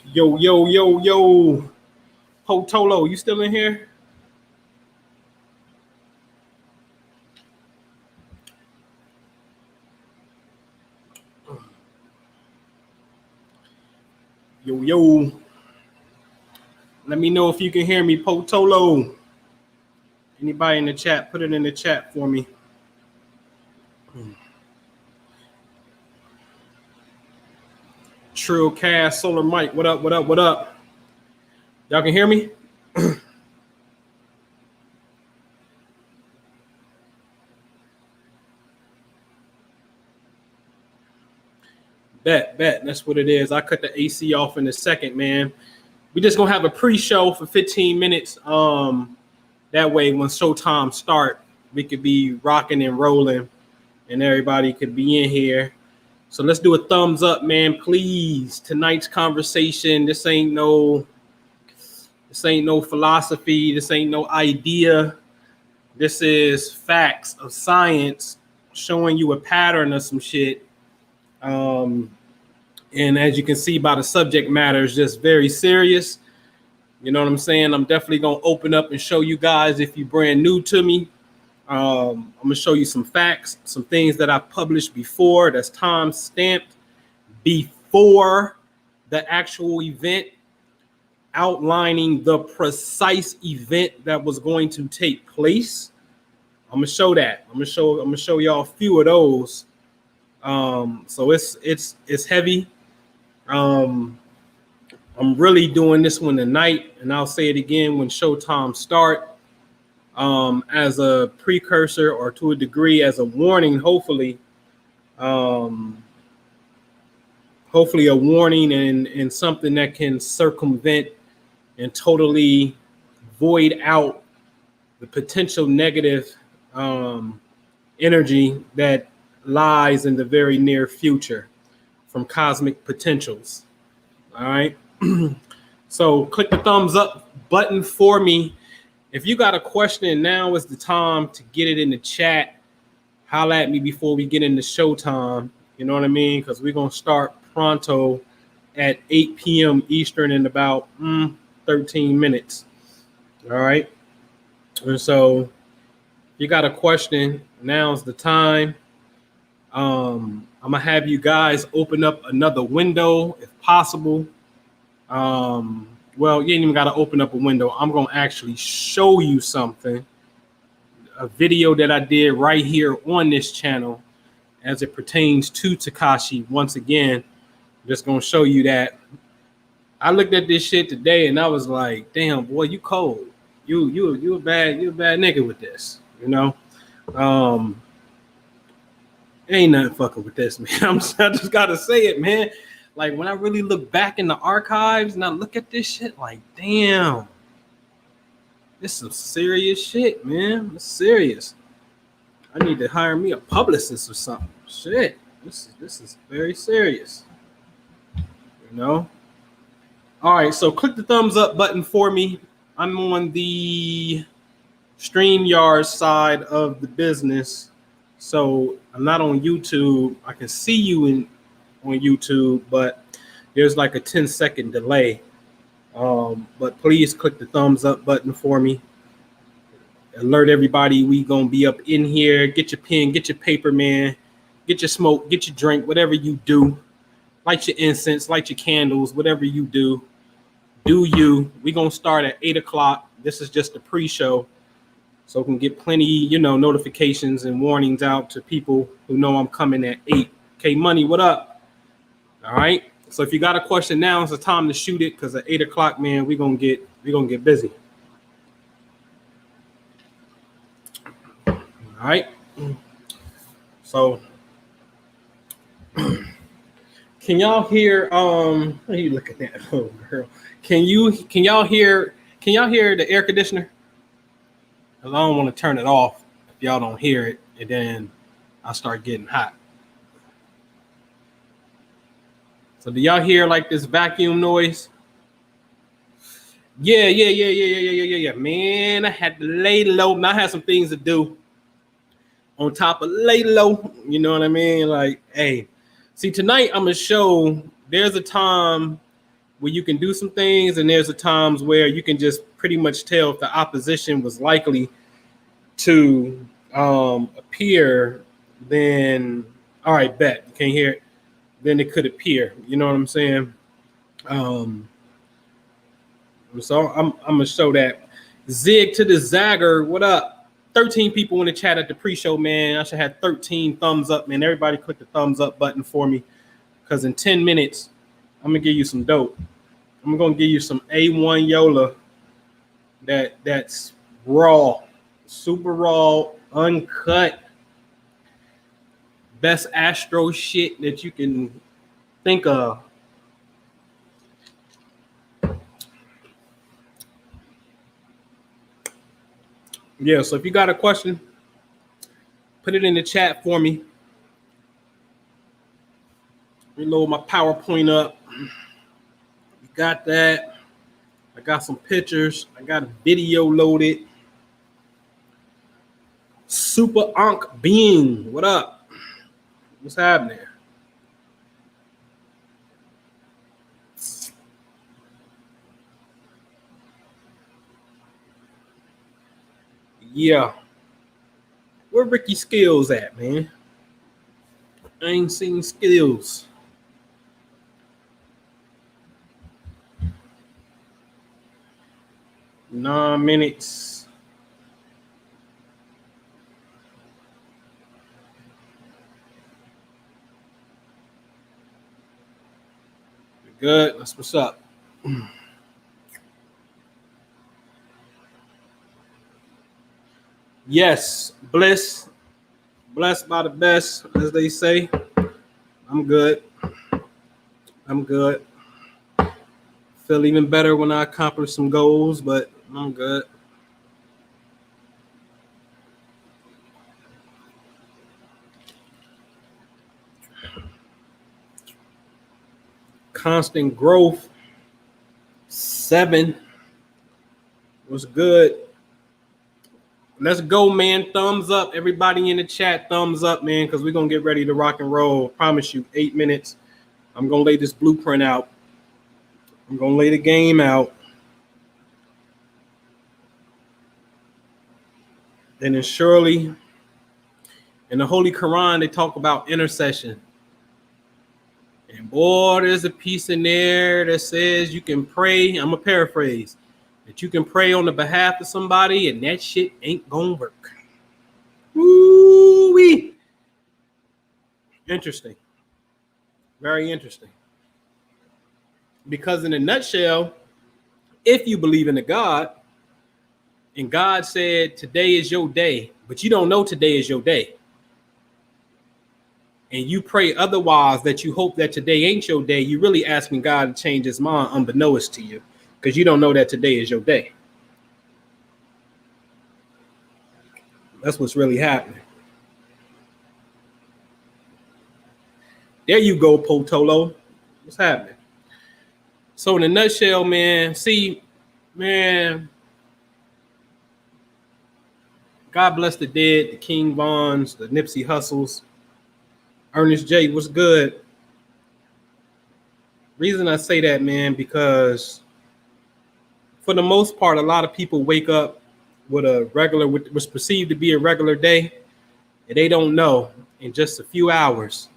Yo, yo, yo, yo. Potolo, you still in here? Yo, yo. Let me know if you can hear me, Potolo. Anybody in the chat, put it in the chat for me. Trill Cast, Solar Mike, what up, what up, what up? Y'all can hear me? Bet. That's what it is. I cut the AC off in a second, man. We just gonna have a pre-show for 15 minutes. That way, when showtime start, we could be rocking and rolling, and everybody could be in here. So let's do a thumbs up, man, please. Tonight's conversation. This ain't no philosophy. This ain't no idea. This is facts of science showing you a pattern of some shit. And as you can see by the subject matter, it's just very serious. You know what I'm saying? I'm definitely going to open up and show you guys, if you're brand new to me, I'm going to show you some facts, some things that I published before that's time stamped before the actual event, outlining the precise event that was going to take place. I'm going to show that. I'm going to show y'all a few of those. So it's heavy. I'm really doing this one tonight, and I'll say it again when showtime start, as a precursor, or to a degree as a warning, hopefully a warning and something that can circumvent and totally void out the potential negative energy that lies in the very near future from cosmic potentials. All right. So click the thumbs up button for me. If you got a question, now is the time to get it in the chat. Holla at me before we get into showtime. You know what I mean? Because we're going to start pronto at 8 p.m. Eastern in about 13 minutes. All right. And so if you got a question, now's the time. I'm going to have you guys open up another window if possible. Well, you ain't even got to open up a window. I'm going to actually show you something, a video that I did right here on this channel as it pertains to Tekashi. Once again, I'm just going to show you that. I looked at this shit today and I was like, damn, boy, you cold. You a bad nigga with this, you know? Ain't nothing fucking with this, man. I just got to say it, man. Like, when I really look back in the archives and I look at this shit, like, damn, this is some serious shit, man. It's serious. I need to hire me a publicist or something. Shit, this is very serious. You know? All right, so click the thumbs up button for me. I'm on the StreamYard side of the business, so I'm not on YouTube. I can see you on YouTube, but there's like a 10-second delay. But please click the thumbs up button for me. Alert everybody, we gonna be up in here. Get your pen, get your paper, man. Get your smoke, get your drink, whatever you do. Light your incense, light your candles, whatever you do. Do you. We gonna start at 8 o'clock. This is just a pre-show, so we can get plenty, notifications and warnings out to people who know I'm coming at 8. K Money, what up? All right. So if you got a question now, it's the time to shoot it, because at 8 o'clock, man, we're gonna get busy. All right. So can y'all hear what are you looking at? Oh, girl. Can y'all hear the air conditioner? Because I don't want to turn it off if y'all don't hear it, and then I start getting hot. So do y'all hear like this vacuum noise? Yeah. Man, I had to lay low. Now I had some things to do on top of lay low. You know what I mean? Like, hey, see, tonight I'm going to show there's a time where you can do some things, and there's the times where you can just pretty much tell if the opposition was likely to appear. Then, all right, bet you can't hear it. Then it could appear. You know what I'm saying? So I'm gonna show that. Zig to the Zagger. What up? 13 people in the chat at the pre-show, man. I should have 13 thumbs up, man. Everybody click the thumbs up button for me, because in 10 minutes, I'm gonna give you some dope. I'm gonna give you some A1 Yola that's raw, super raw, uncut, best Astro shit that you can think of. Yeah, so if you got a question, put it in the chat for me. Reload my PowerPoint up. You got that. I got some pictures. I got a video loaded. Super Ankh Being. What up? What's happening? Yeah. Where Ricky Skills at, man? I ain't seen Skills. Nine minutes. Good. That's what's up. Yes, blessed by the best, as they say. I'm good. Feel even better when I accomplish some goals, but I'm good. Constant growth. 7 was good. Let's go, man. Thumbs up. Everybody in the chat, thumbs up, man, because we're going to get ready to rock and roll. I promise you, 8 minutes. I'm going to lay this blueprint out. I'm going to lay the game out. And then surely, in the Holy Quran, they talk about intercession. And boy, there's a piece in there that says you can pray. I'm going to paraphrase. That you can pray on the behalf of somebody, and that shit ain't gonna work. Woo-wee. Interesting. Very interesting. Because in a nutshell, if you believe in a God, and God said today is your day, but you don't know today is your day, and you pray otherwise, that you hope that today ain't your day, you're really asking God to change his mind unbeknownst to you, because you don't know that today is your day. That's what's really happening. There you go, Potolo. What's happening? So in a nutshell, man, see, man, God bless the dead, the King Vons, the Nipsey Hussles, Ernest J. What's good? Reason I say that, man, because for the most part, a lot of people wake up with a regular, what's perceived to be a regular day, and they don't know in just a few hours,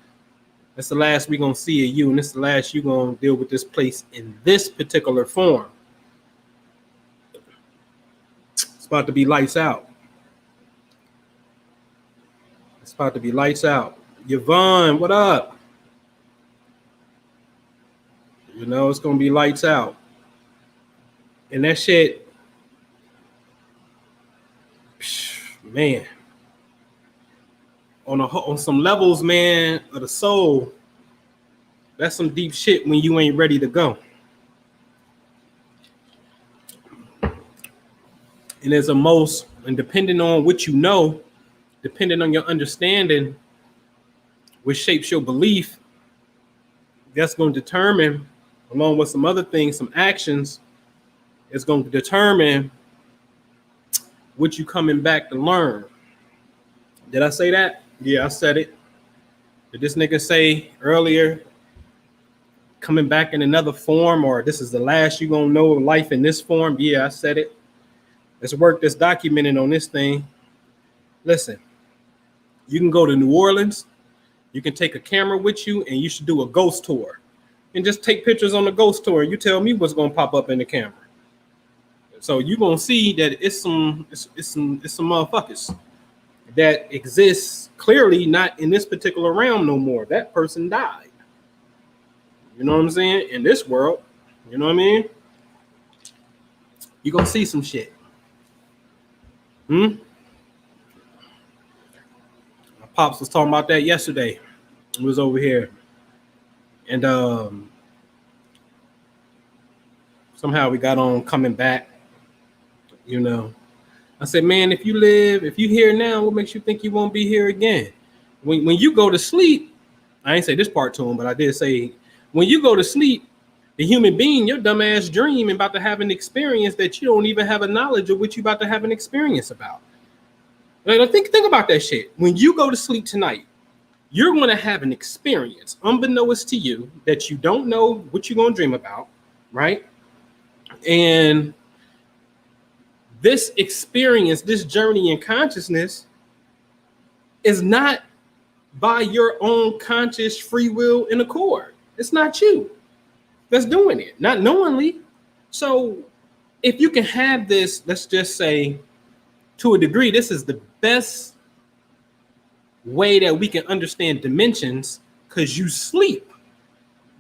that's the last we're going to see of you, and this is the last you're going to deal with this place in this particular form. It's about to be lights out. It's about to be lights out. Yvonne, what up? You know, it's going to be lights out. And that shit, man, on some levels, man, of the soul, that's some deep shit when you ain't ready to go. And there's a most, and depending on what you know, depending on your understanding, which shapes your belief, that's going to determine, along with some other things, some actions, it's going to determine what you coming back to learn. Did I say that? Yeah, I said it. Did this nigga say earlier, coming back in another form, or this is the last you're gonna know life in this form. Yeah, I said it. Let's work this documented on this thing. Listen, you can go to New Orleans, you can take a camera with you, and you should do a ghost tour. And just take pictures on the ghost tour. You tell me what's gonna pop up in the camera. So you're gonna see that it's some motherfuckers that exists clearly not in this particular realm no more. That person died. You know what I'm saying? In this world, you know what I mean? You're gonna see some shit. My pops was talking about that yesterday. He was over here. And somehow we got on coming back, you know. I said, man, if you here now, what makes you think you won't be here again? When you go to sleep, I ain't say this part to him, but I did say, when you go to sleep, the human being, your dumb ass dream about to have an experience that you don't even have a knowledge of what you about to have an experience about. Like, think about that shit. When you go to sleep tonight, you're going to have an experience, unbeknownst to you, that you don't know what you're going to dream about, right? And this experience, this journey in consciousness is not by your own conscious free will and accord. It's not you that's doing it, not knowingly. So if you can have this, let's just say to a degree, this is the best way that we can understand dimensions, because you sleep,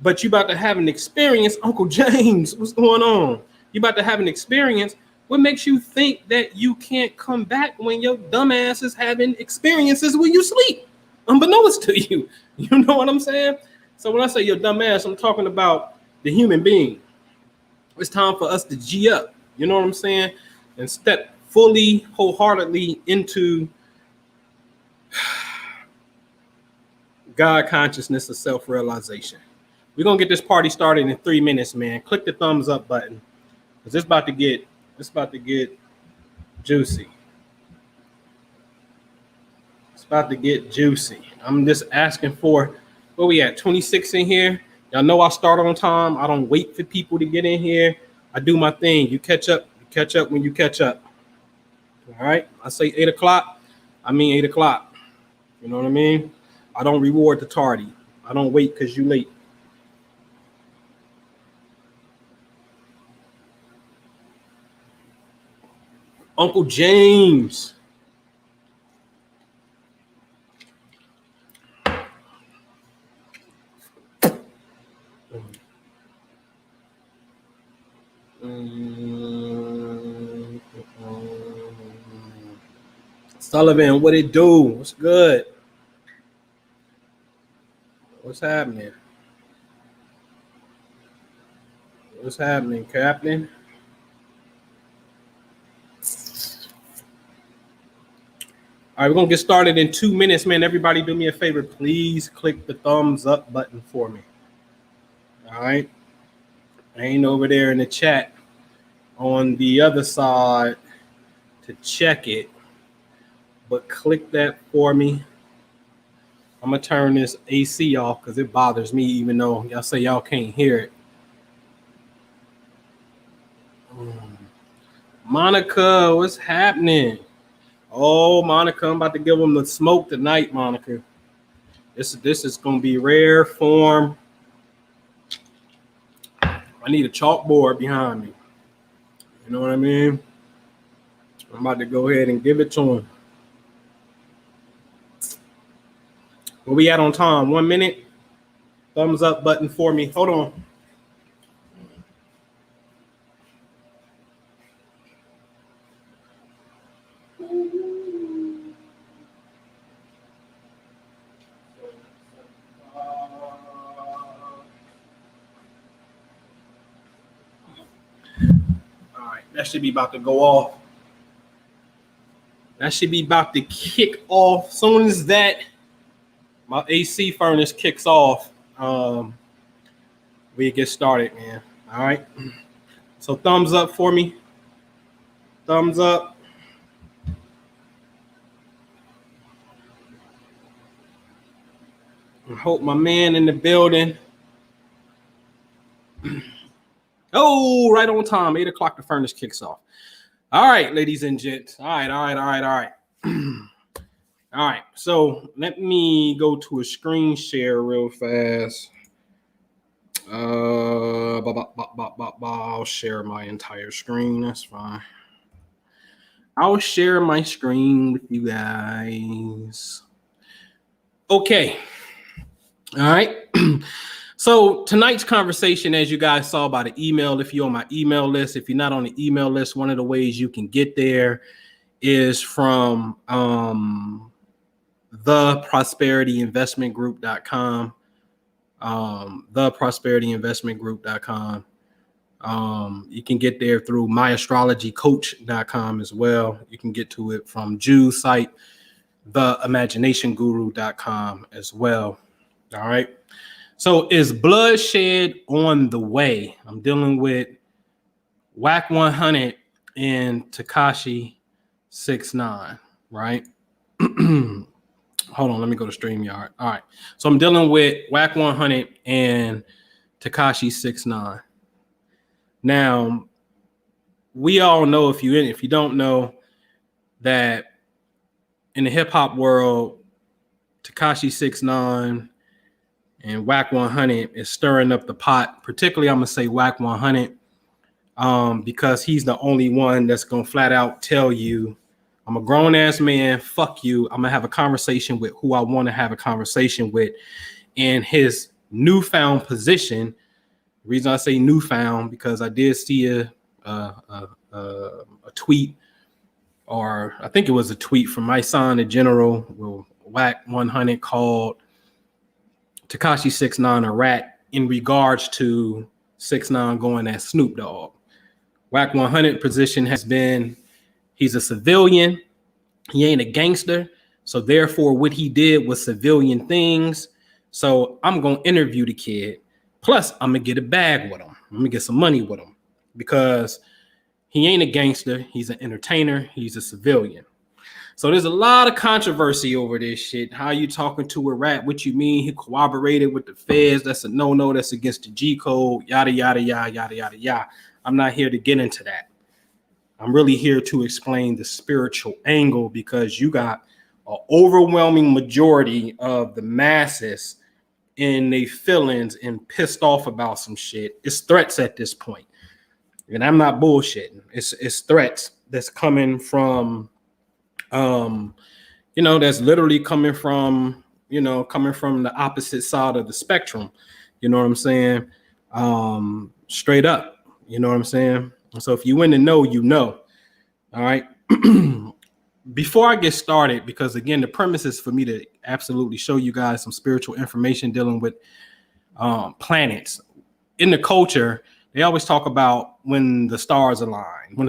but you about to have an experience. Uncle James, what's going on? You about to have an experience. What makes you think that you can't come back when your dumb ass is having experiences when you sleep, unbeknownst to you? You know what I'm saying? So when I say your dumb ass, I'm talking about the human being. It's time for us to G up. You know what I'm saying? And step fully, wholeheartedly into God consciousness of self-realization. We're gonna get this party started in 3 minutes, man. Click the thumbs up button, because it's about to get juicy. It's about to get juicy. I'm just asking for, where we at? 26 in here. Y'all know I start on time. I don't wait for people to get in here. I do my thing. You catch up when you catch up. All right. I say 8 o'clock. I mean 8 o'clock. You know what I mean? I don't reward the tardy. I don't wait because you late. Uncle James. Sullivan, what it do? What's good? What's happening? What's happening, Captain? All right, we're gonna get started in 2 minutes, man. Everybody do me a favor. Please click the thumbs up button for me. All right. I ain't over there in the chat on the other side to check it, but click that for me. I'm gonna turn this AC off because it bothers me, even though y'all say y'all can't hear it. Monica, what's happening? Oh, Monica, I'm about to give them the smoke tonight, Monica. This is gonna be rare form. I need a chalkboard behind me. You know what I mean? I'm about to go ahead and give it to him. Where we at on time? 1 minute. Thumbs up button for me. Hold on. All right, that should be about to go off. That should be about to kick off. Soon as that, my AC furnace kicks off, we get started, man. All right. So thumbs up for me. Thumbs up. I hope my man in the building. go. Right on time. 8 o'clock, the furnace kicks off. All right, ladies and gents. All right. All right. So let me go to a screen share real fast. I'll share my entire screen. That's fine. I'll share my screen with you guys. Okay. All right. So tonight's conversation, as you guys saw by the email, if you're on my email list, if you're not on the email list, one of the ways you can get there is from theprosperityinvestmentgroup.com. Theprosperityinvestmentgroup.com. You can get there through myastrologycoach.com as well. You can get to it from Jude's site, theimaginationguru.com as well. All right. So is Bloodshed on the way? I'm dealing with Wack 100 and Tekashi 6ix9ine, right? Hold on, let me go to StreamYard. All right. So I'm dealing with Wack 100 and Tekashi 6ix9ine. Now, we all know, if you don't know, that in the hip hop world, Tekashi 6ix9ine and Wack 100 is stirring up the pot. Particularly, I'm gonna say Wack 100, because he's the only one that's gonna flat out tell you, I'm a grown ass man. Fuck you. I'm gonna have a conversation with who I want to have a conversation with. And his newfound position. The reason I say newfound, because I did see a tweet, or I think it was a tweet from my son, the general, Wack 100 called Tekashi 6ix9ine a rat in regards to 6ix9ine going at Snoop Dogg. Wack 100 position has been, he's a civilian. He ain't a gangster. So therefore, what he did was civilian things. So I'm going to interview the kid. Plus, I'm going to get a bag with him. I'm going to get some money with him, because he ain't a gangster. He's an entertainer. He's a civilian. So there's a lot of controversy over this shit. How you talking to a rat? What you mean? He cooperated with the feds. That's a no-no. That's against the G code. Yada, yada, yada, yada, yada, yada. I'm not here to get into that. I'm really here to explain the spiritual angle, because you got an overwhelming majority of the masses in their feelings and pissed off about some shit. It's threats at this point. And I'm not bullshitting. It's threats that's coming from, that's literally coming from the opposite side of the spectrum. You know what I'm saying? Straight up. You know what I'm saying? So if you in the know, you know. All right. Before I get started, because again, the premise is for me to absolutely show you guys some spiritual information dealing with planets. In the culture, they always talk about when the stars align. I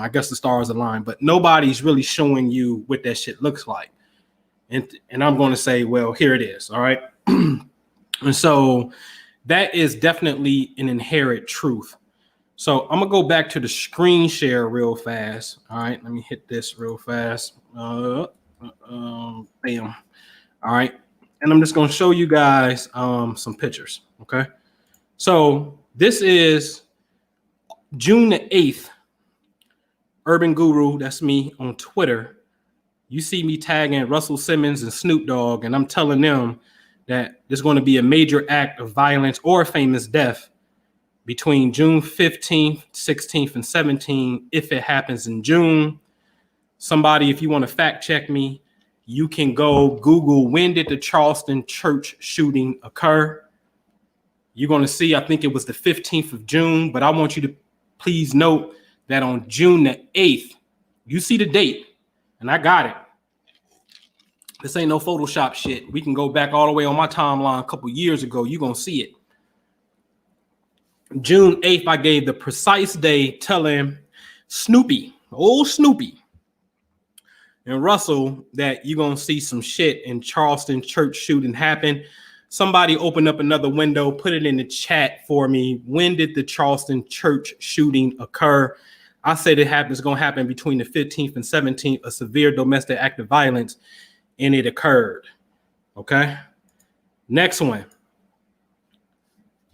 guess the stars align, but nobody's really showing you what that shit looks like. And I'm going to say, well, here it is. All right. And so that is definitely an inherent truth. So I'm gonna go back to the screen share real fast. All right, let me hit this real fast. Bam. All right, and I'm just gonna show you guys some pictures. Okay, so this is June the 8th. Urban Guru, that's me on Twitter. You see me tagging Russell Simmons and Snoop Dogg, and I'm telling them that there's going to be a major act of violence or a famous death between June 15th, 16th, and 17th, if it happens in June. Somebody, if you want to fact check me, you can go Google, when did the Charleston church shooting occur? You're going to see, I think it was the 15th of June, but I want you to please note that on June the 8th, you see the date, and I got it. This ain't no Photoshop shit. We can go back all the way on my timeline a couple years ago. You're going to see it. June 8th, I gave the precise day, telling Snoopy, old Snoopy, and Russell that you're going to see some shit in Charleston church shooting happen. Somebody open up another window, put it in the chat for me. When did the Charleston church shooting occur? I said it's going to happen between the 15th and 17th, a severe domestic act of violence, and it occurred. Okay. Next one.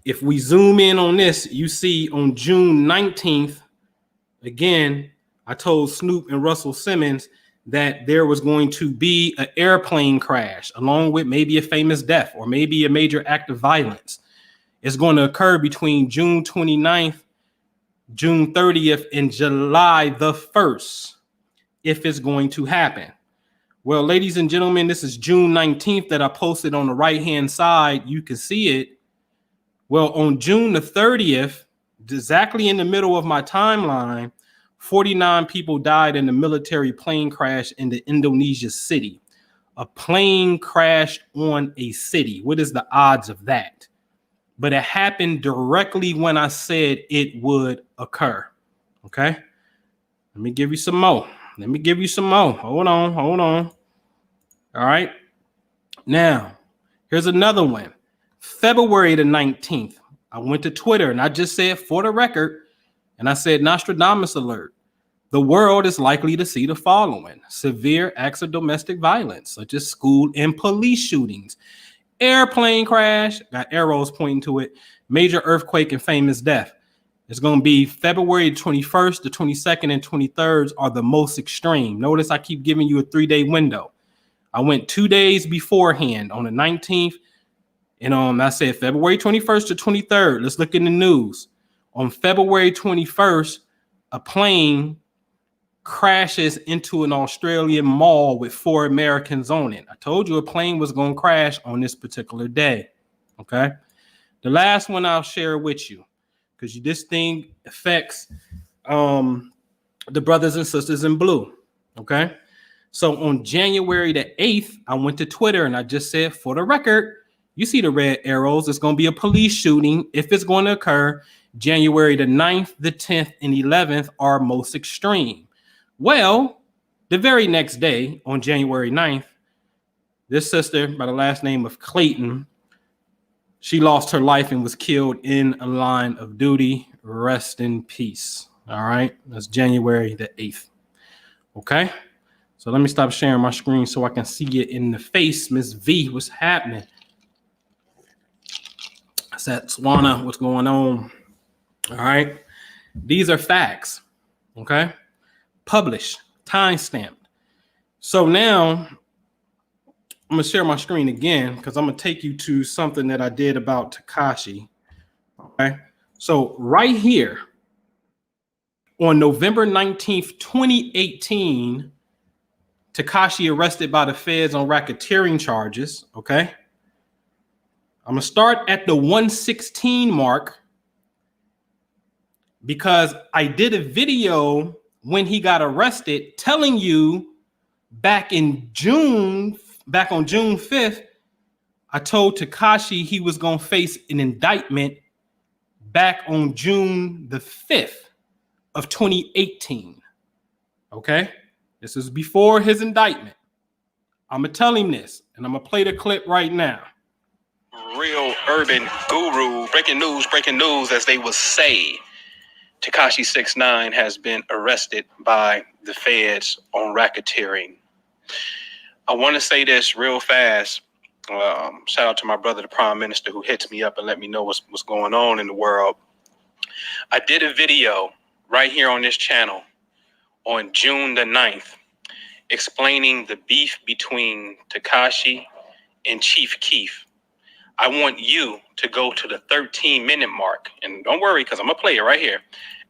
If we zoom in on this, you see on June 19th, again, I told Snoop and Russell Simmons that there was going to be an airplane crash along with maybe a famous death or maybe a major act of violence. It's going to occur between June 29th, June 30th, and July the 1st, if it's going to happen. Well, ladies and gentlemen, this is June 19th that I posted on the right-hand side. You can see it. Well, on June the 30th, exactly in the middle of my timeline, 49 people died in a military plane crash in the Indonesia city. A plane crashed on a city. What is the odds of that? But it happened directly when I said it would occur. Okay? Let me give you some more. Hold on. All right. Now, here's another one. February the 19th, I went to Twitter and I just said, for the record, and I said, Nostradamus alert. The world is likely to see the following: severe acts of domestic violence, such as school and police shootings, airplane crash, got arrows pointing to it, major earthquake, and famous death. It's going to be February 21st, the 22nd, and 23rd are the most extreme. Notice I keep giving you a 3-day window. I went 2 days beforehand on the 19th, and I said February 21st to 23rd. Let's look in the news. On February 21st, a plane crashes into an Australian mall with 4 Americans on it. I told you a plane was going to crash on this particular day. Okay. The last one I'll share with you, because this thing affects the brothers and sisters in blue. Okay. So on January the 8th, I went to Twitter and I just said, for the record, you see the red arrows. It's going to be a police shooting. If it's going to occur, January the 9th, the 10th, and 11th are most extreme. Well, the very next day, on January 9th, this sister by the last name of Clayton, she lost her life and was killed in a line of duty. Rest in peace. All right. That's January the 8th. Okay. So let me stop sharing my screen so I can see it in the face. Miss V, what's happening? That's that Swana, what's going on? All right. These are facts. Okay. Published, time stamped. So now I'm going to share my screen again because I'm going to take you to something that I did about Tekashi. Okay. So right here on November 19th, 2018, Tekashi arrested by the feds on racketeering charges. Okay. I'm going to start at the 116 mark because I did a video when he got arrested telling you back on June 5th, I told Tekashi he was going to face an indictment back on June the 5th of 2018. Okay? This is before his indictment. I'm going to tell him this, and I'm going to play the clip right now. Real urban guru, breaking news, as they would say. Tekashi 6ix9ine has been arrested by the feds on racketeering. I want to say this real fast. Shout out to my brother, the Prime Minister, who hits me up and let me know what's going on in the world. I did a video right here on this channel on June the 9th explaining the beef between Tekashi and Chief Keef. I want you to go to the 13-minute mark. And don't worry, because I'm going to play it right here.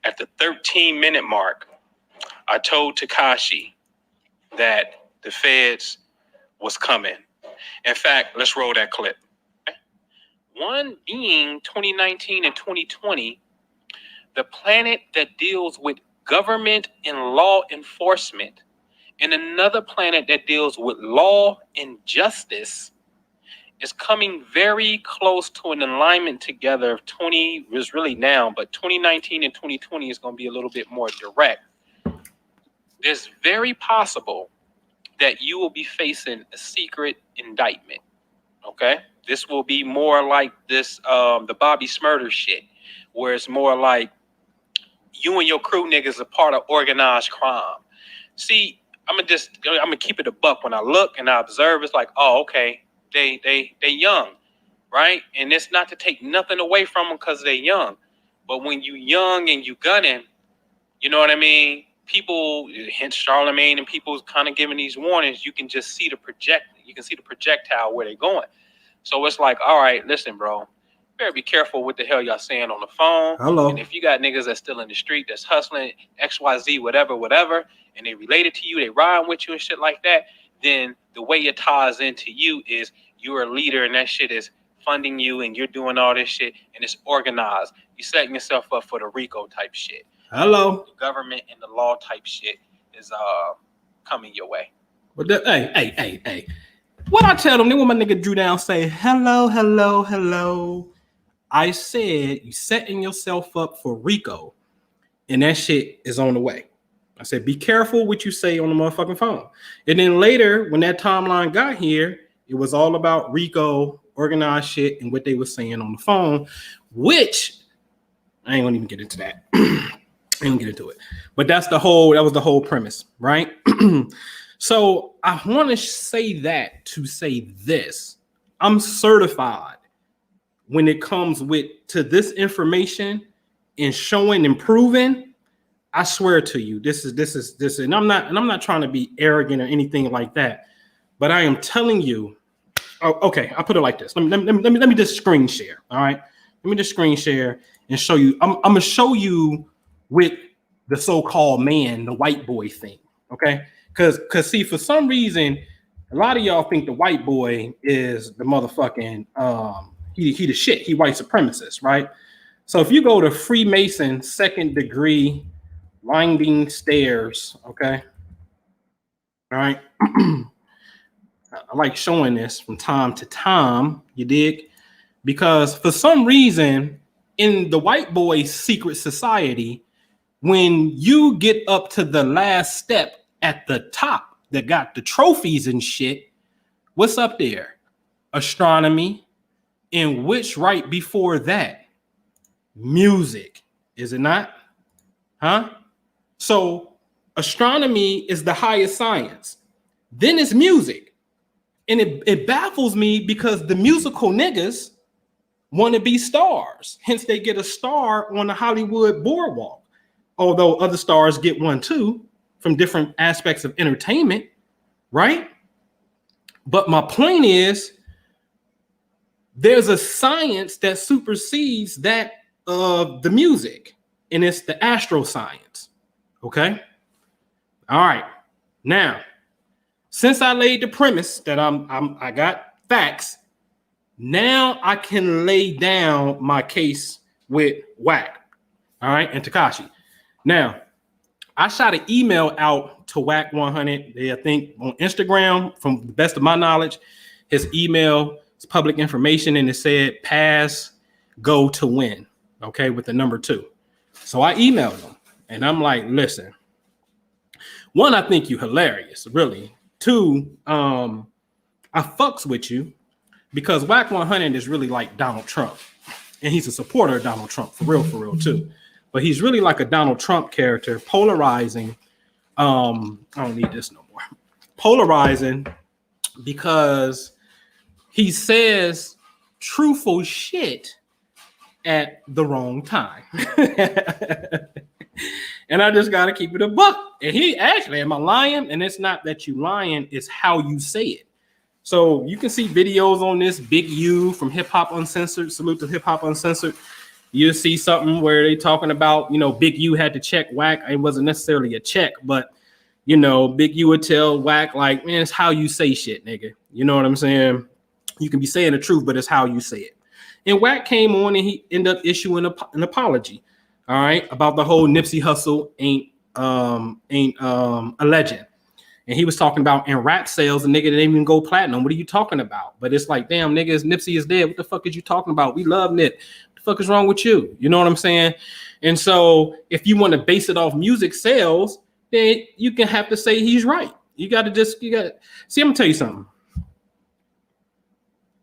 At the 13-minute mark, I told Tekashi that the feds was coming. In fact, let's roll that clip. One being 2019 and 2020, the planet that deals with government and law enforcement, and another planet that deals with law and justice is coming very close to an alignment together of 20 is really now, but 2019 and 2020 is going to be a little bit more direct. It's very possible that you will be facing a secret indictment. Okay? This will be more like this, the Bobby Smurder shit, where it's more like you and your crew niggas are part of organized crime. See, I'm gonna keep it a buck. When I look and I observe, it's like, oh, okay. They young, right? And it's not to take nothing away from them because they're young. But when you young and you gunning, you know what I mean? People, hence Charlamagne and people kind of giving these warnings, you can just see the projectile where they're going. So it's like, all right, listen, bro, better be careful what the hell y'all saying on the phone. Hello. And if you got niggas that's still in the street that's hustling XYZ, whatever, and they related to you, they riding with you and shit like that, then the way it ties into you is you're a leader and that shit is funding you and you're doing all this shit and it's organized. You're setting yourself up for the Rico type shit. Hello. The government and the law type shit is coming your way. But hey. What I tell them, then when my nigga Drew Down say, hello. I said you setting yourself up for Rico, and that shit is on the way. I said, be careful what you say on the motherfucking phone. And then later, when that timeline got here, it was all about Rico, organized shit, and what they were saying on the phone, which I ain't gonna even get into that. I ain't gonna get into it. But that was the whole premise, right? So I want to say that to say this. I'm certified when it comes to this information and showing and proving. I swear to you, this is, and I'm not trying to be arrogant or anything like that, but I am telling you. Oh, okay, I'll put it like this. Let me just screen share. All right, let me just screen share and show you. I'm gonna show you with the so-called man, the white boy thing. Okay, because see, for some reason, a lot of y'all think the white boy is the motherfucking he the shit. He white supremacist, right? So if you go to Freemason second degree winding stairs, okay, all right. I like showing this from time to time, you dig? Because for some reason, in the white boy's secret society, when you get up to the last step at the top that got the trophies and shit, what's up there? Astronomy. And which right before that? Music. Is it not? Huh? So astronomy is the highest science. Then it's music. And it baffles me because the musical niggas want to be stars. Hence, they get a star on the Hollywood boardwalk. Although other stars get one too from different aspects of entertainment, right? But my point is, there's a science that supersedes that of the music, and it's the astroscience. Okay? All right. Now, since I laid the premise that I got facts, now I can lay down my case with Wack, all right, and Tekashi. Now, I shot an email out to Wack 100. They, I think, on Instagram, from the best of my knowledge, his email is public information, and it said pass, go to win, okay, with the number 2. So I emailed him, and I'm like, listen, one, I think you hilarious, really. 2, I fucks with you because Wack 100 is really like Donald Trump, and he's a supporter of Donald Trump for real too. But he's really like a Donald Trump character, polarizing. I don't need this no more. Polarizing because he says truthful shit at the wrong time. And I just got to keep it a buck. And he actually, am I lying? And it's not that you lying, it's how you say it. So you can see videos on this Big U from Hip Hop Uncensored. Salute to Hip Hop Uncensored. You see something where they talking about, Big U had to check Wack. It wasn't necessarily a check, but, Big U would tell Wack, like, man, it's how you say shit, nigga. You know what I'm saying? You can be saying the truth, but it's how you say it. And Wack came on and he ended up issuing an apology. All right, about the whole Nipsey Hussle ain't a legend, and he was talking about in rap sales, the nigga didn't even go platinum. What are you talking about? But it's like, damn, niggas, Nipsey is dead. What the fuck is you talking about? We love Nip. What the fuck is wrong with you? You know what I'm saying? And so, if you want to base it off music sales, then you can have to say he's right. You got to see. I'm gonna tell you something.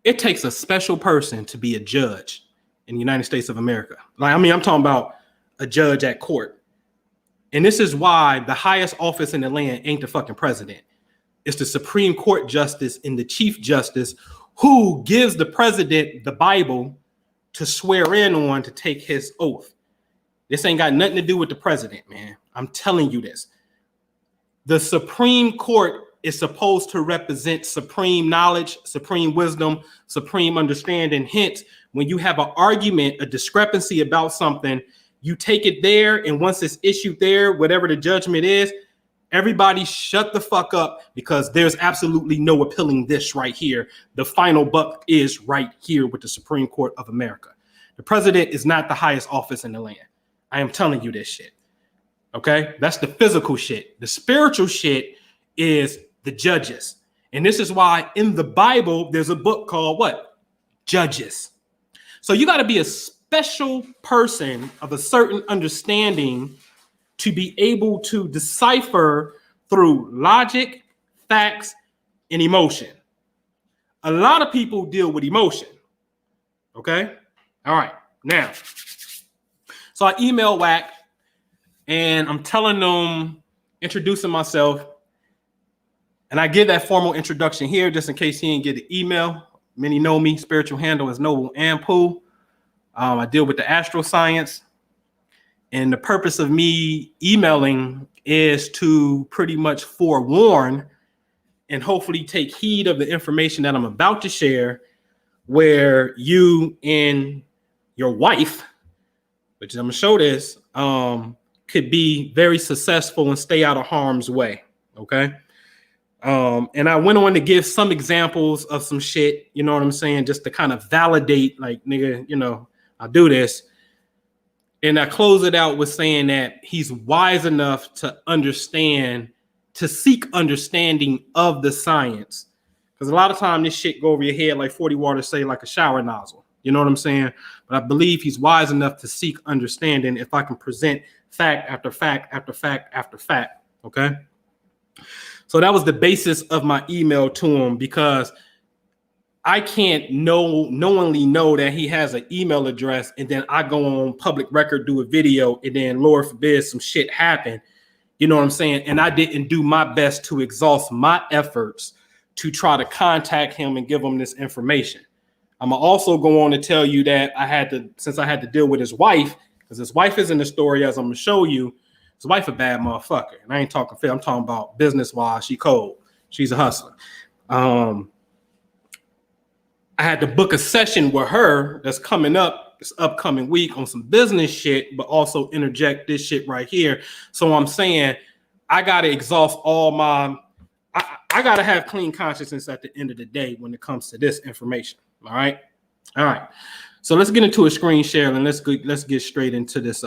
It takes a special person to be a judge in the United States of America. Like, I'm talking about a judge at court. And this is why the highest office in the land ain't the fucking president. It's the Supreme Court justice and the chief justice who gives the president the Bible to swear in on to take his oath. This ain't got nothing to do with the president, man. I'm telling you this. The Supreme Court is supposed to represent supreme knowledge, supreme wisdom, supreme understanding. Hence, when you have an argument, a discrepancy about something, you take it there, and once it's issued there, whatever the judgment is, everybody shut the fuck up, because there's absolutely no appealing this right here. The final buck is right here with the Supreme Court of America. The president is not the highest office in the land. I am telling you this shit. Okay? That's the physical shit. The spiritual shit is the judges. And this is why in the Bible, there's a book called what? Judges. So you got to be a special person of a certain understanding to be able to decipher through logic, facts, and emotion. A lot of people deal with emotion. Okay? All right. Now, so I email Wack, and I'm telling them, introducing myself, and I give that formal introduction here just in case he didn't get the email. Many know me. Spiritual handle is Noble Anpu. I deal with the astro science. And the purpose of me emailing is to pretty much forewarn and hopefully take heed of the information that I'm about to share, where you and your wife, which I'm going to show this, could be very successful and stay out of harm's way. Okay. And I went on to give some examples of some shit, you know what I'm saying? Just to kind of validate, like, nigga, you know, I'll do this. And I close it out with saying that he's wise enough to understand, to seek understanding of the science. Because a lot of time this shit go over your head like 40 water say, like a shower nozzle. You know what I'm saying? But I believe he's wise enough to seek understanding if I can present fact after fact after fact after fact. Okay. So that was the basis of my email to him, because I can't knowingly know that he has an email address, and then I go on public record, do a video, and then Lord forbid some shit happen. You know what I'm saying? And I didn't do my best to exhaust my efforts to try to contact him and give him this information. I'm gonna also go on to tell you that since I had to deal with his wife, because his wife is in the story, as I'm gonna show you. His wife a bad motherfucker, and I ain't talking fair. I'm talking about business wise. She cold. She's a hustler. I had to book a session with her that's coming up this upcoming week on some business shit, but also interject this shit right here. So I'm saying I gotta exhaust all my. I gotta have clean consciousness at the end of the day when it comes to this information. All right. So let's get into a screen share, and let's get straight into this.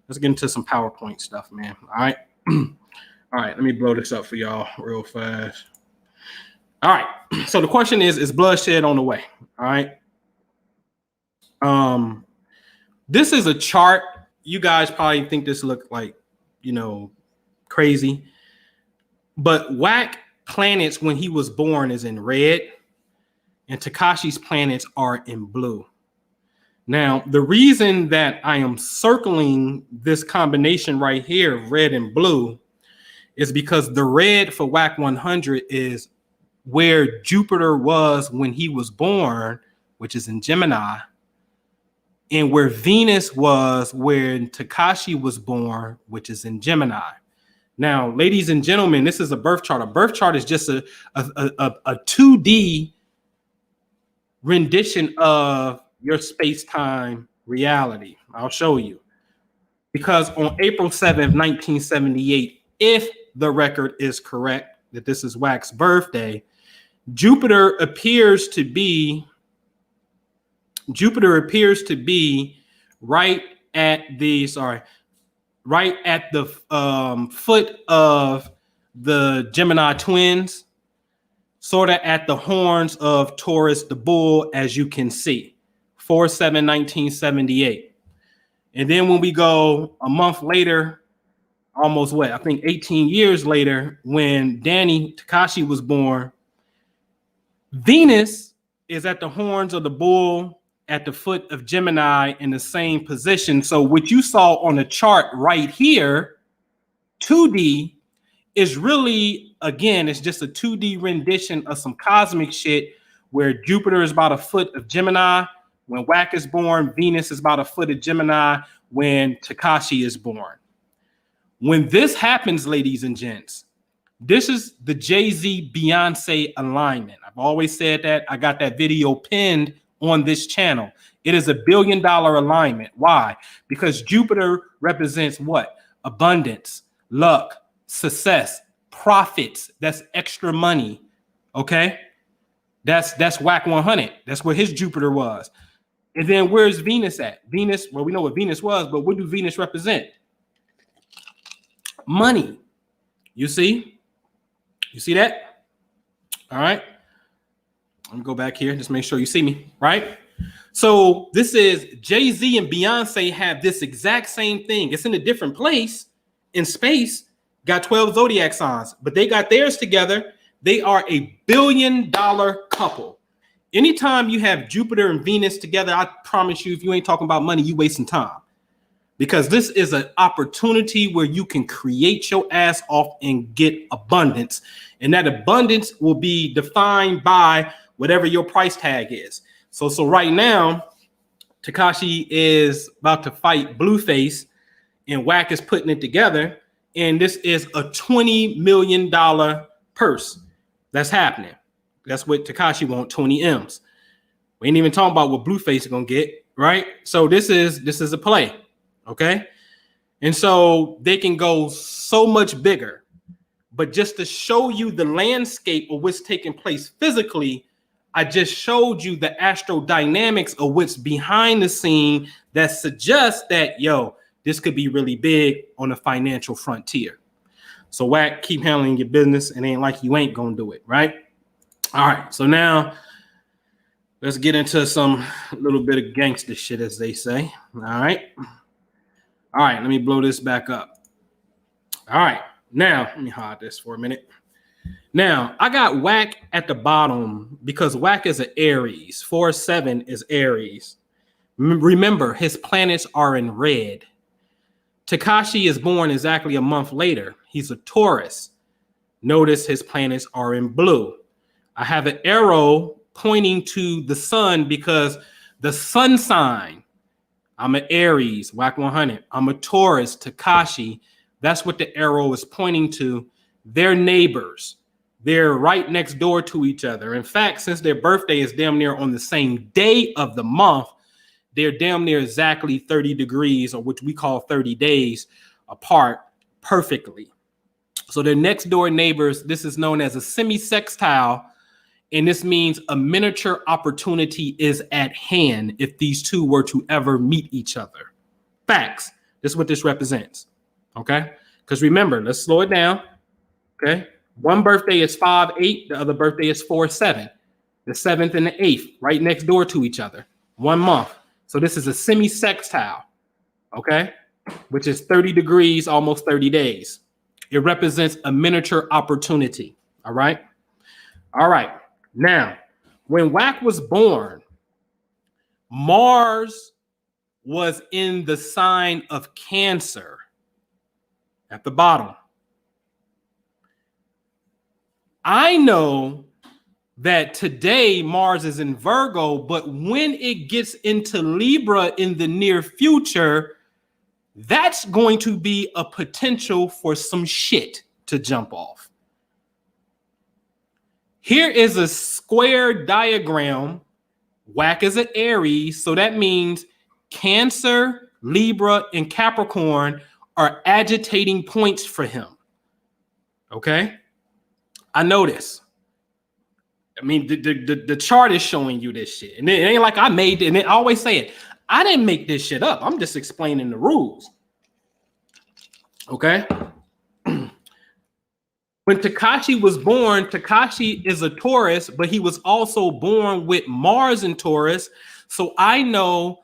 Let's get into some PowerPoint stuff, man. All right. All right. Let me blow this up for y'all real fast. All right. So the question is bloodshed on the way? All right. This is a chart. You guys probably think this look like, you know, crazy. But Wack planets when he was born is in red, and Tekashi's planets are in blue. Now, the reason that I am circling this combination right here, red and blue, is because the red for Wack 100 is where Jupiter was when he was born, which is in Gemini, and where Venus was when Tekashi was born, which is in Gemini. Now, ladies and gentlemen, this is a birth chart. A birth chart is just a 2D rendition of your space-time reality. I'll show you. Because on April 7th, 1978, if the record is correct that this is Wack's birthday, Jupiter appears to be right at the foot of the Gemini twins, sort of at the horns of Taurus the bull, as you can see. 4/7/1978. And then when we go a month later, almost 18 years later, when Danny Tekashi was born, Venus is at the horns of the bull at the foot of Gemini in the same position. So what you saw on the chart right here, 2D, is really, again, it's just a 2D rendition of some cosmic shit where Jupiter is about a foot of Gemini. When Wack is born, Venus is about a foot of Gemini when Tekashi is born. When this happens, ladies and gents, this is the Jay-Z Beyonce alignment. I've always said that. I got that video pinned on this channel. It is $1 billion alignment. Why? Because Jupiter represents what? Abundance, luck, success, profits. That's extra money. Okay? That's Wack 100. That's where his Jupiter was. And then where's Venus at? Venus, well, we know what Venus was, but what do Venus represent? Money. You see? You see that? All right. Let me go back here. Just make sure you see me, right? So this is Jay-Z and Beyonce have this exact same thing. It's in a different place in space. Got 12 zodiac signs, but they got theirs together. They are $1 billion couple. Anytime you have Jupiter and Venus together, I promise you, if you ain't talking about money, you wasting time. Because this is an opportunity where you can create your ass off and get abundance. And that abundance will be defined by whatever your price tag is. So right now, Tekashi is about to fight Blueface and Wack is putting it together. And this is a $20 million purse that's happening. That's what Tekashi wants, 20 M's. We ain't even talking about what Blueface is going to get, right? So this is a play. Okay. And so they can go so much bigger, but just to show you the landscape of what's taking place physically, I just showed you the astrodynamics of what's behind the scene that suggests that, yo, this could be really big on the financial frontier. So Wack, keep handling your business. It ain't like you ain't going to do it. Right. All right. So now let's get into some little bit of gangster shit, as they say. All right. All right, let me blow this back up. All right, now let me hide this for a minute. Now I got Wack at the bottom because Wack is an Aries. 4-7 is Aries. Remember, his planets are in red. Tekashi is born exactly a month later. He's a Taurus. Notice his planets are in blue. I have an arrow pointing to the sun because the sun sign. I'm an Aries, Wack 100. I'm a Taurus, Tekashi. That's what the arrow is pointing to. They're neighbors. They're right next door to each other. In fact, since their birthday is damn near on the same day of the month, they're damn near exactly 30 degrees, or which we call 30 days apart perfectly. So they're next door neighbors. This is known as a semi-sextile. And this means a miniature opportunity is at hand if these two were to ever meet each other. Facts. This is what this represents. Okay? Because remember, let's slow it down. Okay? One birthday is 5-8. The other birthday is 4-7. The 7th and the 8th, right next door to each other. 1 month. So this is a semi-sextile. Okay? Which is 30 degrees, almost 30 days. It represents a miniature opportunity. All right? All right. Now, when Wack was born, Mars was in the sign of Cancer at the bottom. I know that today Mars is in Virgo, but when it gets into Libra in the near future, that's going to be a potential for some shit to jump off. Here is a square diagram. Wack is an Aries, so that means Cancer, Libra, and Capricorn are agitating points for him. Okay? I know this. I mean, the chart is showing you this shit. And it ain't like I made it. And I always say it. I didn't make this shit up. I'm just explaining the rules. Okay? When Tekashi was born, Tekashi is a Taurus, but he was also born with Mars in Taurus. So I know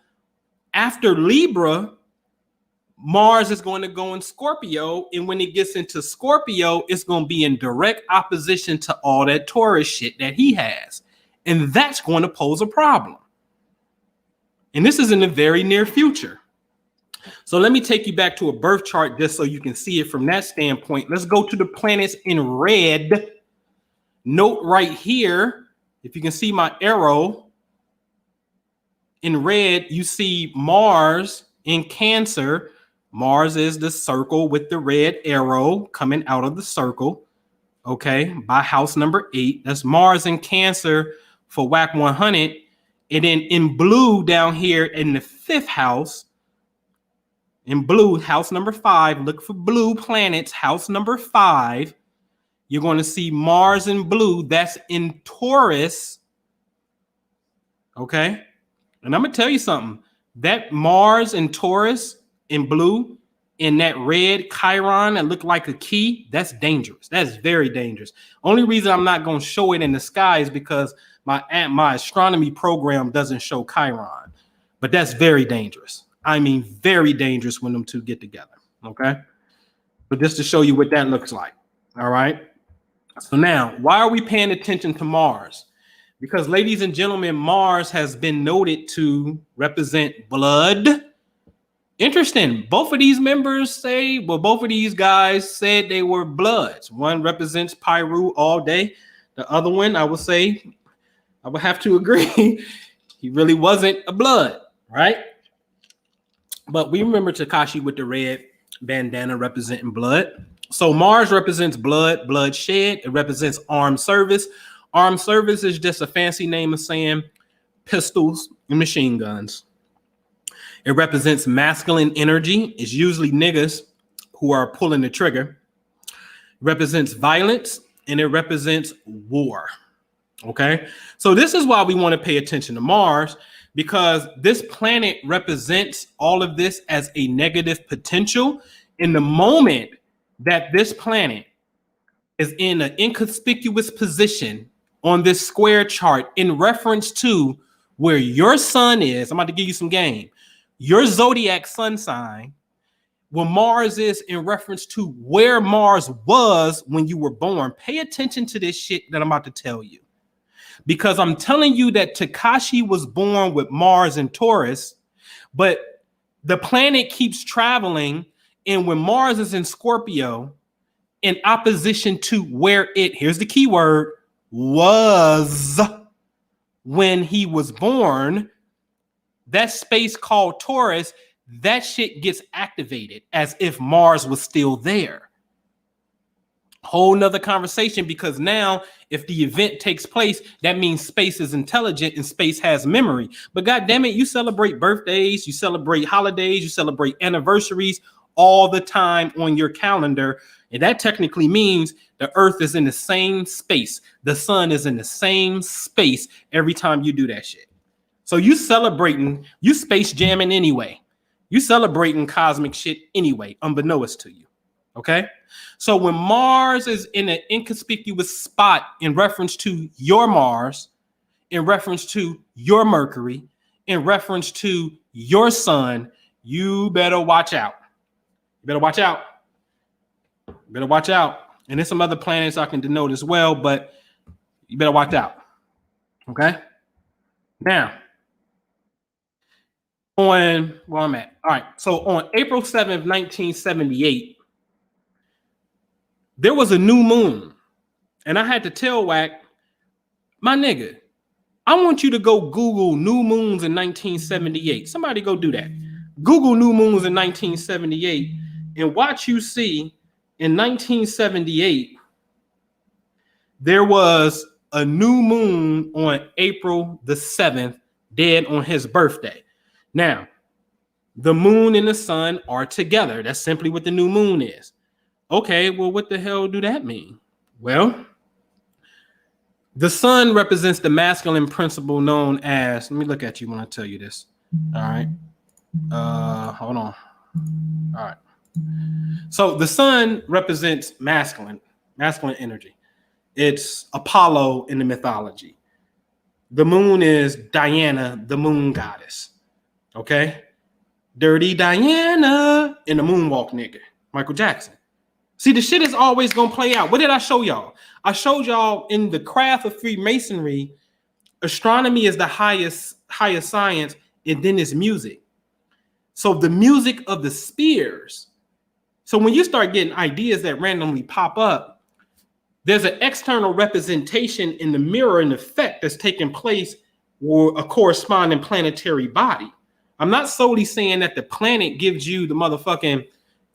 after Libra, Mars is going to go in Scorpio. And when it gets into Scorpio, it's going to be in direct opposition to all that Taurus shit that he has. And that's going to pose a problem. And this is in the very near future. So let me take you back to a birth chart just so you can see it from that standpoint. Let's go to the planets in red. Note right here, if you can see my arrow, in red, you see Mars in Cancer. Mars is the circle with the red arrow coming out of the circle, okay, by house number 8. That's Mars in Cancer for Wack 100. And then in blue down here in the 5th house, in blue, house number 5, look for blue planets, house number 5. You're going to see Mars in blue. That's in Taurus, okay? And I'm going to tell you something. That Mars in Taurus in blue and that red Chiron that look like a key, that's dangerous. That's very dangerous. Only reason I'm not going to show it in the sky is because my astronomy program doesn't show Chiron. But that's very dangerous. I mean, very dangerous when them two get together, okay? But just to show you what that looks like, all right? So now, why are we paying attention to Mars? Because, ladies and gentlemen, Mars has been noted to represent blood. Interesting. Both of these members say, well, both of these guys said they were bloods. One represents Pyru all day. The other one, I would say, I would have to agree, he really wasn't a blood, right? But we remember Tekashi with the red bandana representing blood. So Mars represents blood, bloodshed. It represents armed service. Armed service is just a fancy name of saying pistols and machine guns. It represents masculine energy. It's usually niggas who are pulling the trigger. It represents violence, and it represents war. Okay? So this is why we want to pay attention to Mars, because this planet represents all of this as a negative potential. In the moment that this planet is in an inconspicuous position on this square chart in reference to where your sun is, I'm about to give you some game. Your zodiac sun sign, where Mars is in reference to where Mars was when you were born. Pay attention to this shit that I'm about to tell you. Because I'm telling you that Tekashi was born with Mars in Taurus, but the planet keeps traveling, and when Mars is in Scorpio, in opposition to where it, here's the key word, was when he was born, that space called Taurus, that shit gets activated as if Mars was still there. Whole nother conversation, because now if the event takes place, that means space is intelligent and space has memory. But God damn it, you celebrate birthdays, you celebrate holidays, you celebrate anniversaries all the time on your calendar. And that technically means the earth is in the same space. The sun is in the same space every time you do that shit. So you celebrating, you space jamming anyway. You celebrating cosmic shit anyway, unbeknownst to you. Okay? So when Mars is in an inconspicuous spot in reference to your Mars, in reference to your Mercury, in reference to your sun, you better watch out. You better watch out. You better watch out. And there's some other planets I can denote as well, but you better watch out. Okay? Now, on where I'm at. All right. So on April 7th, 1978, there was a new moon. And I had to tell Wack, my nigga, I want you to go Google new moons in 1978. Somebody go do that. Google new moons in 1978 and watch you see in 1978, there was a new moon on April the 7th, dead on his birthday. Now, the moon and the sun are together. That's simply what the new moon is. Okay, well, what the hell do that mean? Well, the sun represents the masculine principle known as, let me look at you when I tell you this. All right. Hold on. All right. So the sun represents masculine energy. It's Apollo in the mythology. The moon is Diana, the moon goddess. Okay? Dirty Diana in the moonwalk nigga, Michael Jackson. See, the shit is always going to play out. What did I show y'all? I showed y'all in the craft of Freemasonry, astronomy is the highest science, and then it's music. So the music of the spheres. So when you start getting ideas that randomly pop up, there's an external representation in the mirror and effect that's taking place with a corresponding planetary body. I'm not solely saying that the planet gives you the motherfucking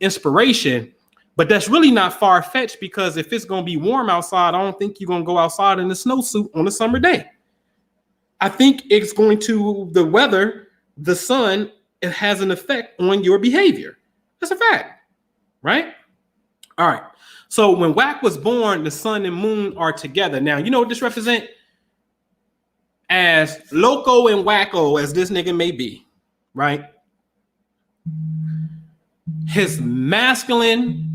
inspiration, but that's really not far-fetched, because if it's going to be warm outside, I don't think you're going to go outside in a snowsuit on a summer day. I think it's going to, the weather, the sun, it has an effect on your behavior. That's a fact, right? All right. So when Wack was born, the sun and moon are together. Now, you know what this represents? As loco and wacko as this nigga may be, right? His masculine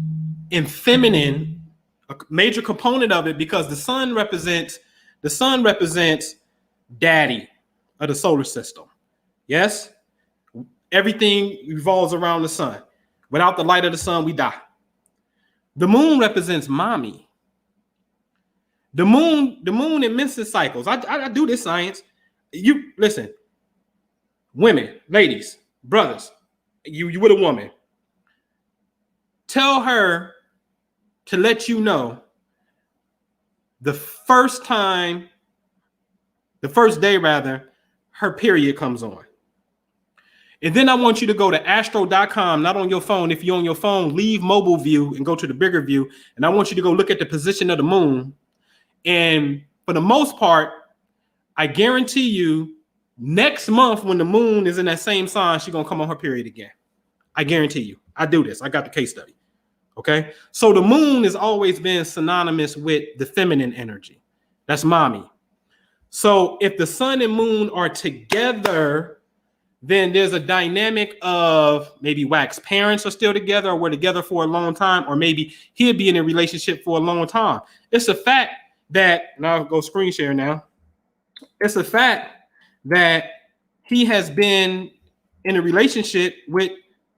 and feminine, a major component of it, because the sun represents daddy of the solar system. Yes? Everything revolves around the sun. Without the light of the sun, we die. The moon represents mommy. The moon in menstrual cycles. I do this science. You listen, women, ladies, brothers, you with a woman. Tell her to let you know the first day rather, her period comes on. And then I want you to go to astro.com, not on your phone. If you're on your phone, leave mobile view and go to the bigger view. And I want you to go look at the position of the moon. And for the most part, I guarantee you next month when the moon is in that same sign, she's going to come on her period again. I guarantee you. I do this. I got the case study. Okay. So the moon has always been synonymous with the feminine energy. That's mommy. So if the sun and moon are together, then there's a dynamic of maybe Wack's parents are still together or were together for a long time, or maybe he'll be in a relationship for a long time. It's a fact that, and I'll go screen share now. It's a fact that he has been in a relationship with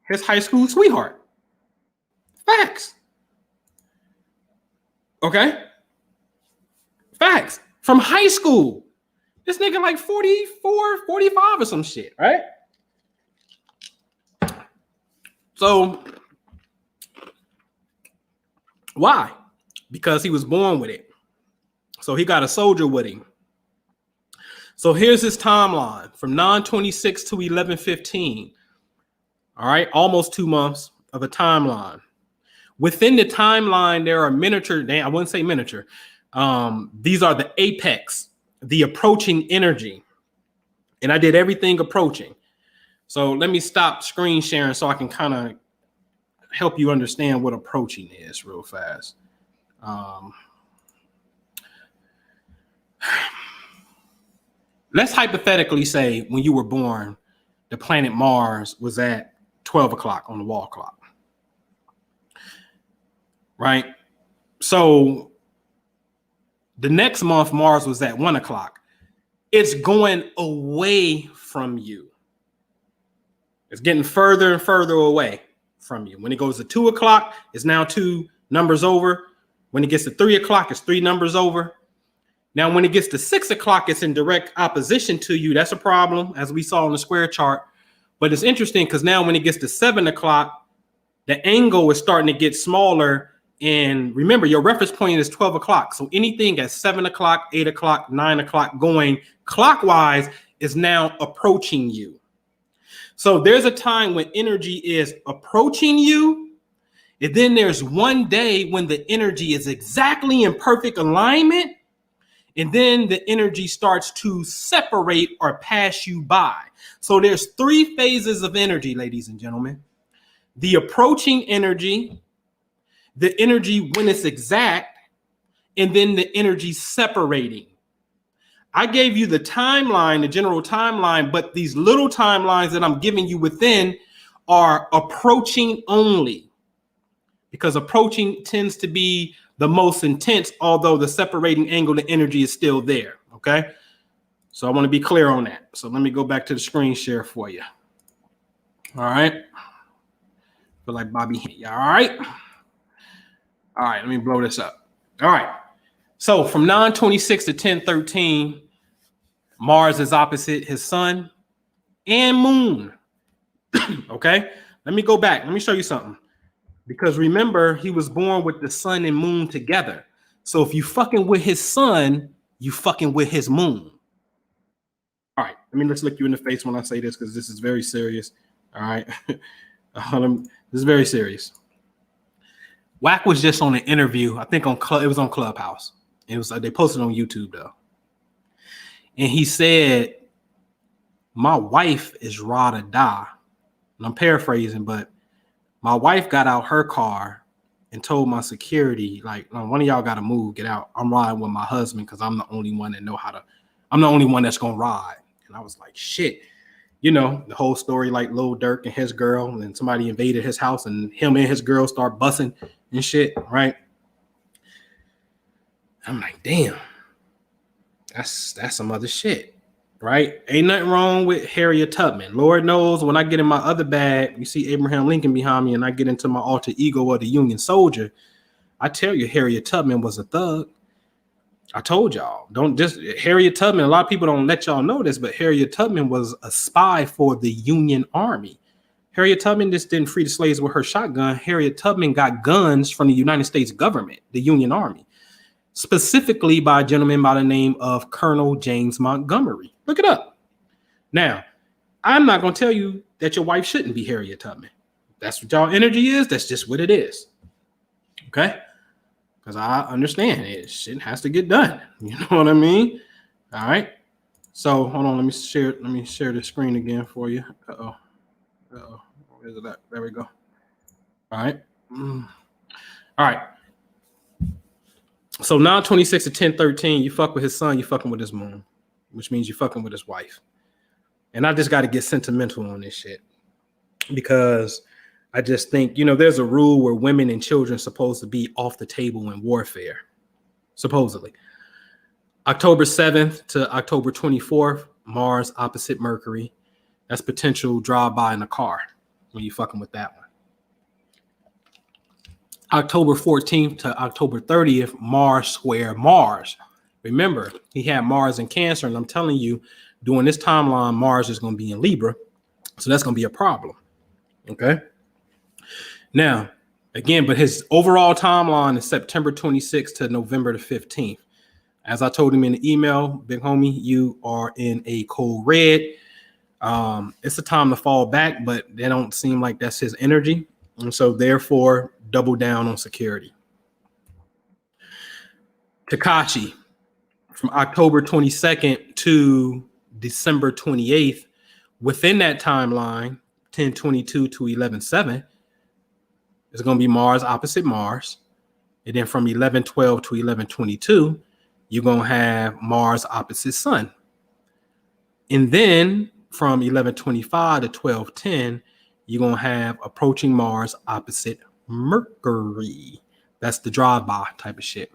his high school sweetheart. Facts. Okay? Facts. From high school. This nigga like 44, 45 or some shit, right? So, why? Because he was born with it. So he got a soldier with him. So here's his timeline from 9/26 to 11/15. All right, almost 2 months of a timeline. Within the timeline, there are miniature, I wouldn't say miniature. These are the apex, the approaching energy. And I did everything approaching. So let me stop screen sharing so I can kind of help you understand what approaching is real fast. Let's hypothetically say when you were born, the planet Mars was at 12 o'clock on the wall clock. Right? So the next month, Mars was at 1 o'clock. It's going away from you. It's getting further and further away from you. When it goes to 2 o'clock, it's now 2 numbers over. When it gets to 3 o'clock, it's 3 numbers over. Now, when it gets to 6 o'clock, it's in direct opposition to you. That's a problem, as we saw on the square chart. But it's interesting because now when it gets to 7 o'clock, the angle is starting to get smaller. And remember, your reference point is 12 o'clock. So anything at 7 o'clock, 8 o'clock, 9 o'clock going clockwise is now approaching you. So there's a time when energy is approaching you. And then there's one day when the energy is exactly in perfect alignment. And then the energy starts to separate or pass you by. So there's 3 phases of energy, ladies and gentlemen. The approaching energy, the energy when it's exact, and then the energy separating. I gave you the timeline, the general timeline, but these little timelines that I'm giving you within are approaching only, because approaching tends to be the most intense, although the separating angle, the energy is still there, okay? So I want to be clear on that. So let me go back to the screen share for you. All right. Feel like Bobby. All right. All right, let me blow this up. All right. So from 9/26 to 10/13, Mars is opposite his sun and moon. Okay, let me go back. Let me show you something. Because remember, he was born with the sun and moon together. So if you fucking with his sun, you fucking with his moon. All right, let's look you in the face when I say this, because this is very serious. All right, this is very serious. Wack was just on an interview. I think it was on Clubhouse. It was they posted on YouTube though, and he said, "My wife is raw to die." And I'm paraphrasing, but my wife got out her car and told my security, like, one of y'all got to move, get out. I'm riding with my husband because I'm the only one that know how to. I'm the only one that's gonna ride. And I was like, shit. You know, the whole story, like Lil Durk and his girl, and somebody invaded his house and him and his girl start bussing and shit, right? I'm like, damn, that's some other shit, right? Ain't nothing wrong with Harriet Tubman. Lord knows when I get in my other bag, you see Abraham Lincoln behind me, and I get into my alter ego of the Union soldier, I tell you, Harriet Tubman was a thug. I told y'all, don't just Harriet Tubman. A lot of people don't let y'all know this, but Harriet Tubman was a spy for the Union Army. Harriet Tubman just didn't free the slaves with her shotgun. Harriet Tubman got guns from the United States government, the Union Army, specifically by a gentleman by the name of Colonel James Montgomery. Look it up. Now, I'm not going to tell you that your wife shouldn't be Harriet Tubman. That's what y'all energy is. That's just what it is. Okay? Because I understand it. Shit has to get done. You know what I mean? All right. So hold on. Let me share the screen again for you. Uh-oh. Where's it at? There we go. All right. All right. So 9/26 to 10/13, you fuck with his son, you fucking with his moon, which means you fucking with his wife. And I just got to get sentimental on this shit because I just think, there's a rule where women and children are supposed to be off the table in warfare, supposedly. October 7th to October 24th, Mars opposite Mercury. That's potential drive-by in a car when you fucking with that one. October 14th to October 30th, Mars square Mars. Remember, he had Mars in Cancer, and I'm telling you, during this timeline, Mars is going to be in Libra, so that's going to be a problem, okay? Now, again, but his overall timeline is September 26th to November the 15th. As I told him in the email, big homie, you are in a cold red. It's a time to fall back, but they don't seem like that's his energy. And so therefore, double down on security. Tekashi, from October 22nd to December 28th, within that timeline, 10/22 to 11/7, it's going to be Mars opposite Mars. And then from 11/12 to 11/22, you're going to have Mars opposite Sun. And then from 11/25 to 12/10, you're going to have approaching Mars opposite Mercury. That's the drive-by type of shit.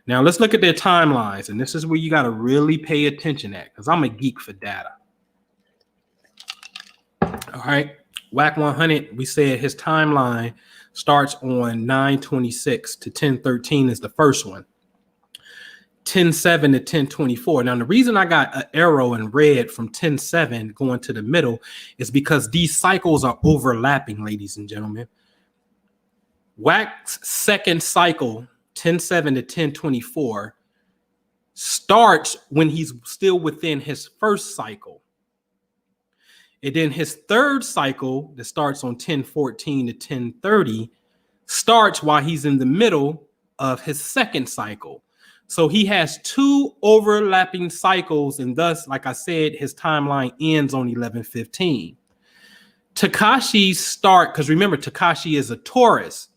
Now, let's look at their timelines. And this is where you got to really pay attention at, because I'm a geek for data. All right. Wack 100, we said his timeline starts on 9/26 to 10/13 is the first one. 10/7 to 10/24. Now, the reason I got an arrow in red from 10/7 going to the middle is because these cycles are overlapping, ladies and gentlemen. Wack's second cycle, 10/7 to 10/24, starts when he's still within his first cycle. And then his third cycle that starts on 10/14 to 10/30 starts while he's in the middle of his second cycle. So he has two overlapping cycles, and thus, like I said, his timeline ends on 11/15. Tekashi's start, because remember, Tekashi is a Taurus.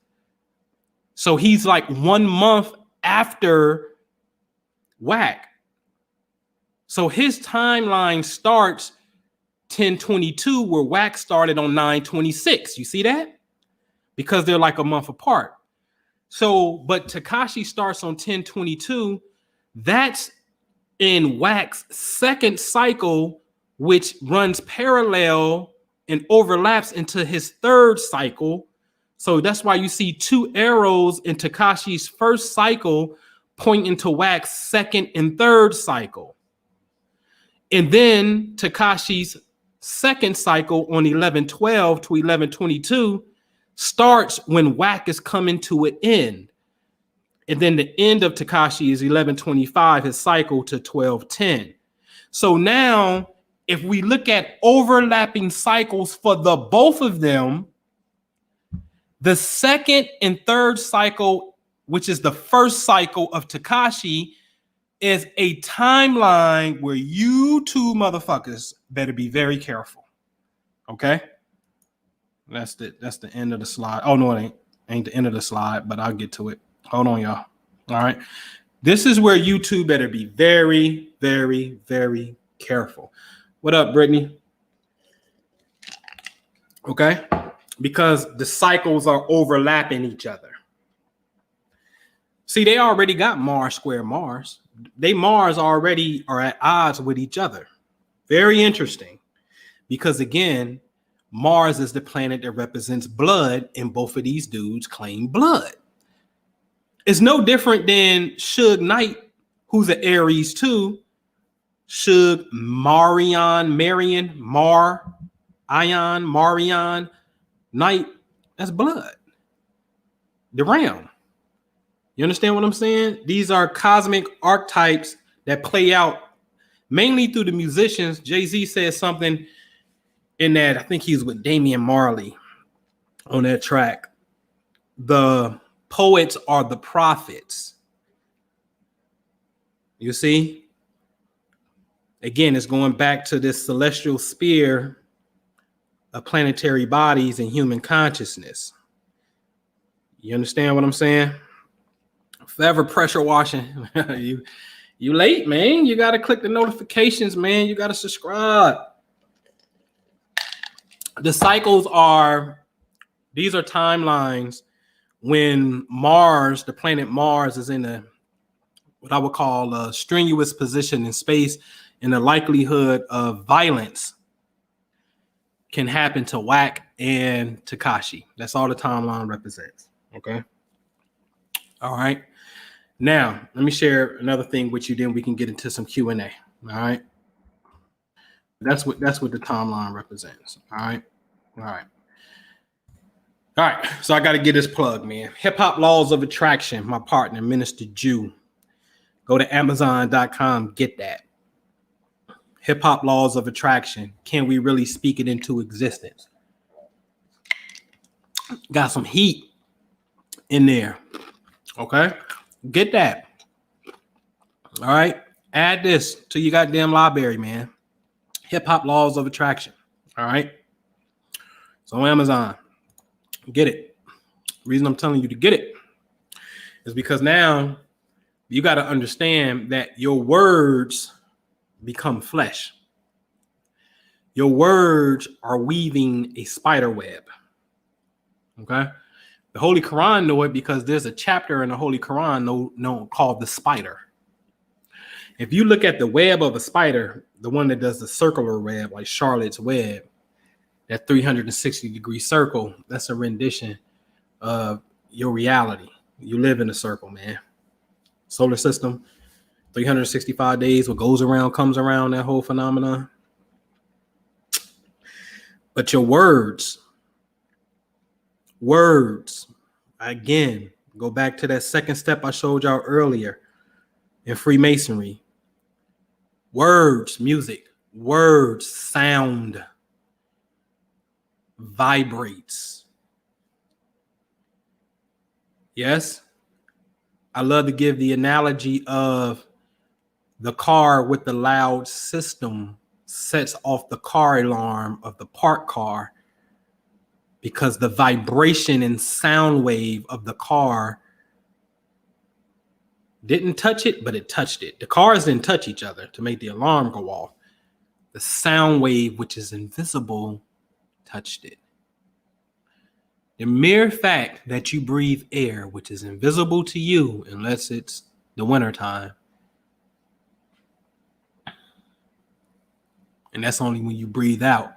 So he's like 1 month after Wack. So his timeline starts 10/22, where Wack started on 9/26. You see that? Because they're like a month apart. So, but Tekashi starts on 10/22. That's in Wack's second cycle, which runs parallel and overlaps into his third cycle. So that's why you see two arrows in Tekashi's first cycle pointing to Wack's second and third cycle. And then Tekashi's second cycle on 1112 to 1122 starts when Wack is coming to an end. And then the end of Tekashi is 1125, his cycle to 1210. So now, if we look at overlapping cycles for the both of them, the second and third cycle, which is the first cycle of Tekashi, is a timeline where you two motherfuckers better be very careful. Okay? That's the end of the slide. Oh no, it ain't the end of the slide, but I'll get to it. Hold on, y'all. All right. This is where you two better be very, very, very careful. What up, Brittany? Okay? Because the cycles are overlapping each other. See, they already got Mars square Mars. They Mars already are at odds with each other. Very interesting. Because again, Mars is the planet that represents blood, and both of these dudes claim blood. It's no different than Suge Knight, who's an Aries too. Suge Marion Knight, that's blood. The realm. You understand what I'm saying? These are cosmic archetypes that play out mainly through the musicians. Jay-Z said something in that, I think he's with Damian Marley on that track. The poets are the prophets. You see? Again, it's going back to this celestial sphere of planetary bodies and human consciousness. You understand what I'm saying? Forever pressure washing. you late, man. You got to click the notifications, man. You got to subscribe. The cycles are, these are timelines when Mars, the planet Mars, is in a what I would call a strenuous position in space, and the likelihood of violence can happen to Wack and Tekashi. That's all the timeline represents. Okay. All right. Now, let me share another thing with you, then we can get into some Q&A. All right. That's what the timeline represents. All right. All right. All right. So I got to get this plug, man. Hip Hop Laws of Attraction, my partner, Minister Jew. Go to Amazon.com, get that. Hip Hop Laws of Attraction. Can we really speak it into existence? Got some heat in there. Okay. Get that. All right. Add this to your goddamn library, man. Hip Hop Laws of Attraction. All right. It's on Amazon. Get it. The reason I'm telling you to get it is because now you got to understand that your words become flesh. Your words are weaving a spider web. Okay. The Holy Quran know it because there's a chapter in the Holy Quran known called the spider. If you look at the web of a spider, the one that does the circular web, like Charlotte's web, that 360-degree circle, that's a rendition of your reality. You live in a circle, man. Solar system, 365 days, what goes around comes around, that whole phenomenon. But your words, again, go back to that second step I showed y'all earlier in Freemasonry. Words, music, words, sound, vibrates. Yes? I love to give the analogy of the car with the loud system sets off the car alarm of the parked car because the vibration and sound wave of the car didn't touch it, but it touched it. The cars didn't touch each other to make the alarm go off. The sound wave, which is invisible, touched it. The mere fact that you breathe air, which is invisible to you unless it's the wintertime, and that's only when you breathe out,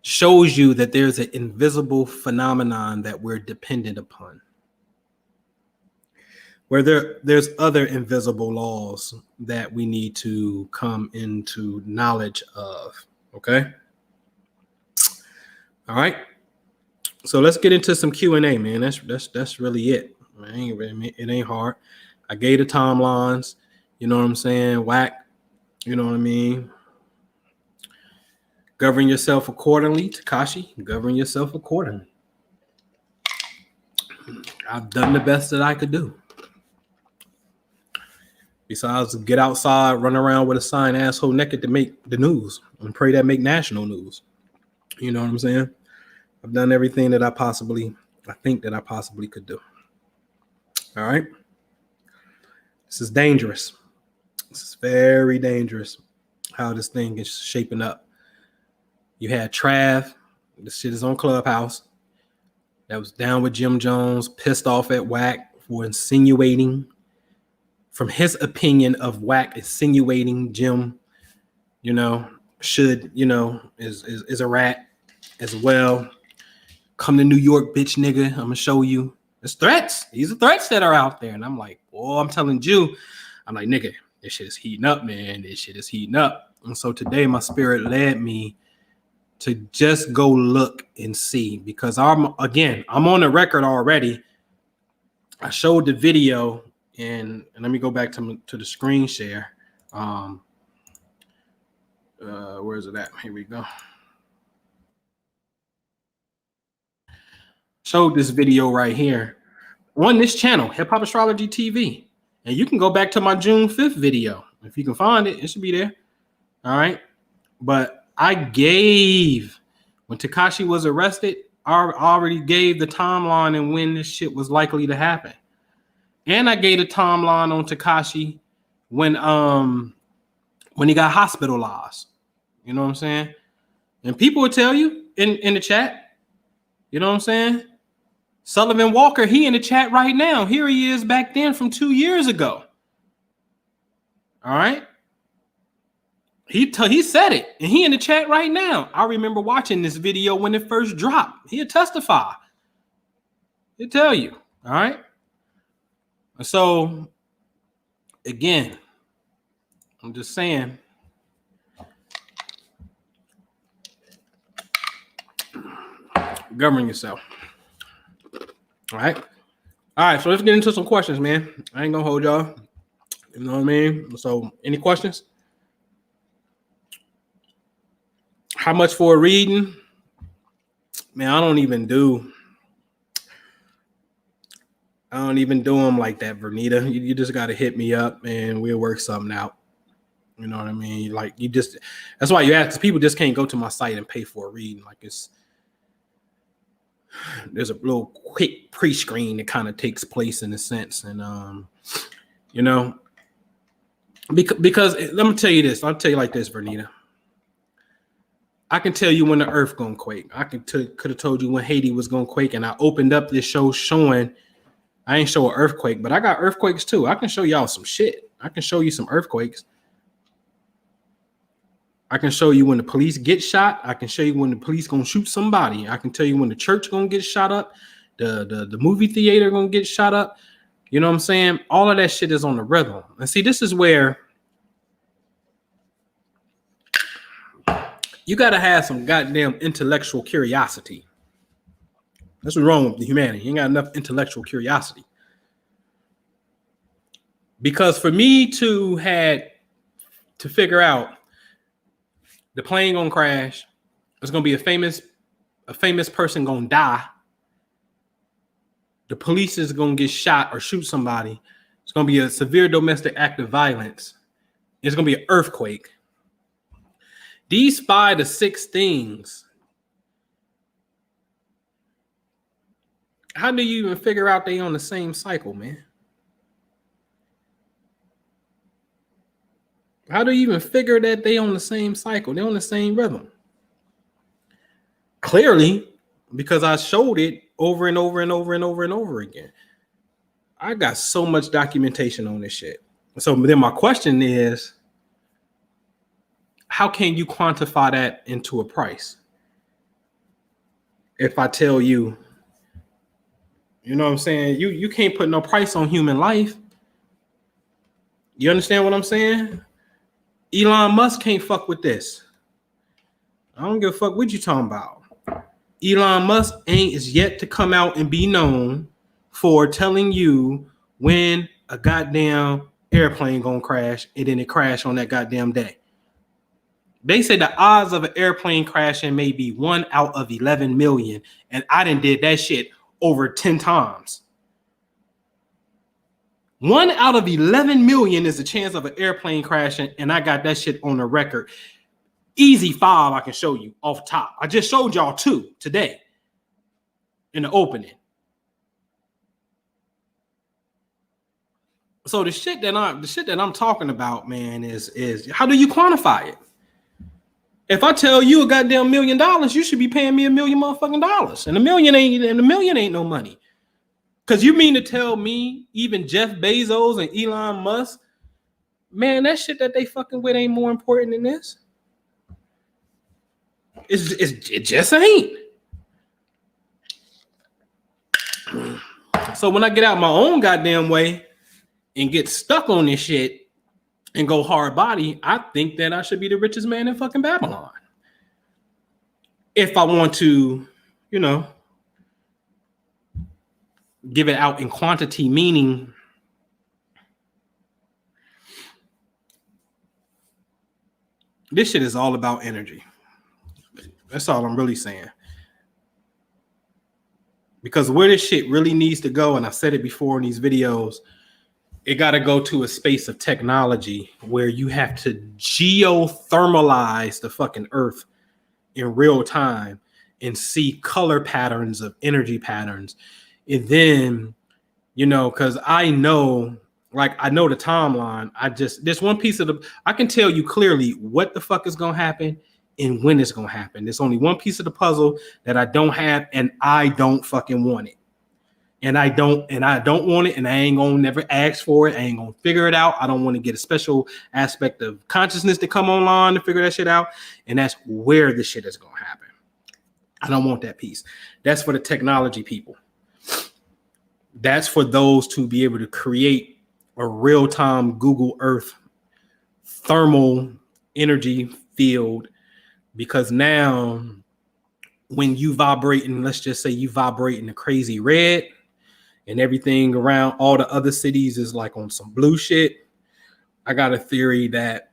shows you that there's an invisible phenomenon that we're dependent upon. where there's other invisible laws that we need to come into knowledge of. Okay. All right. So let's get into some Q&A, man. That's really it. It ain't hard. I gave the timelines. You know what I'm saying? Wack. You know what I mean? Govern yourself accordingly. Tekashi, govern yourself accordingly. I've done the best that I could do. Besides, get outside, run around with a sign, asshole naked to make the news and pray that make national news. You know what I'm saying? I've done everything that I think that I possibly could do. All right. This is dangerous. This is very dangerous how this thing is shaping up. You had Trav. This shit is on Clubhouse. That was down with Jim Jones, pissed off at Wack for insinuating, from his opinion of Wack insinuating Jim, is a rat as well. Come to New York, bitch nigga. I'm gonna show you. There's threats. These are threats that are out there. And I'm like, oh, I'm telling you, I'm like, nigga, this shit is heating up, man. This shit is heating up. And so today my spirit led me to just go look and see, because I'm on the record already. I showed the video, and let me go back to the screen share. Where is it at? Here we go. Showed this video right here on this channel, Hip Hop Astrology TV. And you can go back to my June 5th video. If you can find it, it should be there. All right. But I gave, when Tekashi was arrested, I already gave the timeline and when this shit was likely to happen. And I gave a timeline on Tekashi when he got hospitalized. You know what I'm saying? And people would tell you in the chat, you know what I'm saying? Sullivan Walker, he in the chat right now. Here he is back then from 2 years ago. All right. He said it, and he in the chat right now. I remember watching this video when it first dropped. He'll testify. He'll tell you. All right. So, again, I'm just saying, govern yourself. All right. All right. So let's get into some questions, man. I ain't gonna hold y'all. You know what I mean? So, any questions? How much for a reading? Man, I don't even do them like that, Vernita. You just got to hit me up and we'll work something out. You know what I mean? Like, that's why you ask. People just can't go to my site and pay for a reading. Like, there's a little quick pre-screen that kind of takes place in a sense. And, because let me tell you this. I'll tell you like this, Vernita. I can tell you when the earth gonna quake. I could have told you when Haiti was gonna quake, and I opened up this show showing. I ain't show an earthquake, but I got earthquakes too. I can show y'all some shit. I can show you some earthquakes. I can show you when the police get shot. I can show you when the police gonna shoot somebody. I can tell you when the church gonna get shot up, the movie theater gonna get shot up. You know what I'm saying? All of that shit is on the rhythm. And see, this is where you got to have some goddamn intellectual curiosity. That's what's wrong with the humanity. You ain't got enough intellectual curiosity. Because for me to figure out the plane gonna crash, there's gonna be a famous person gonna die, the police is gonna get shot or shoot somebody, it's gonna be a severe domestic act of violence, it's gonna be an earthquake. These 5 to 6 things, how do you even figure out they on the same cycle, man? How do you even figure that they on the same cycle? They're on the same rhythm. Clearly, because I showed it over and over and over and over and over again. I got so much documentation on this shit. So then my question is, how can you quantify that into a price? If I tell you, You know what I'm saying? You can't put no price on human life. You understand what I'm saying? Elon Musk can't fuck with this. I don't give a fuck what you talking about. Elon Musk is yet to come out and be known for telling you when a goddamn airplane gonna crash and then it crash on that goddamn day. They say the odds of an airplane crashing may be 1 out of 11 million, and I done did that shit over 10 times. 1 out of 11 million is the chance of an airplane crashing, and I got that shit on the record. Easy 5 I can show you off top. I just showed y'all 2 today in the opening. So the shit that I'm talking about, man, is how do you quantify it? If I tell you a goddamn $1 million, you should be paying me $1 million motherfucking dollars. And $1 million ain't no money. Cause you mean to tell me even Jeff Bezos and Elon Musk, man, that shit that they fucking with ain't more important than this? It just ain't. So when I get out my own goddamn way and get stuck on this shit and go hard body, I think that I should be the richest man in fucking Babylon. If I want to, you know, give it out in quantity, meaning this shit is all about energy. That's all I'm really saying. Because where this shit really needs to go, and I've said it before in these videos, it got to go to a space of technology where you have to geothermalize the fucking earth in real time and see color patterns of energy patterns. And then, you know, because I know the timeline. There's one piece of I can tell you clearly what the fuck is going to happen and when it's going to happen. There's only one piece of the puzzle that I don't have, and I don't fucking want it. And I don't want it, and I ain't gonna never ask for it. I ain't gonna figure it out. I don't want to get a special aspect of consciousness to come online to figure that shit out. And that's where the shit is gonna happen. I don't want that piece. That's for the technology people. That's for those to be able to create a real-time Google Earth thermal energy field. Because now when you vibrating, let's just say you vibrating a crazy red, and everything around all the other cities is like on some blue shit, I got a theory that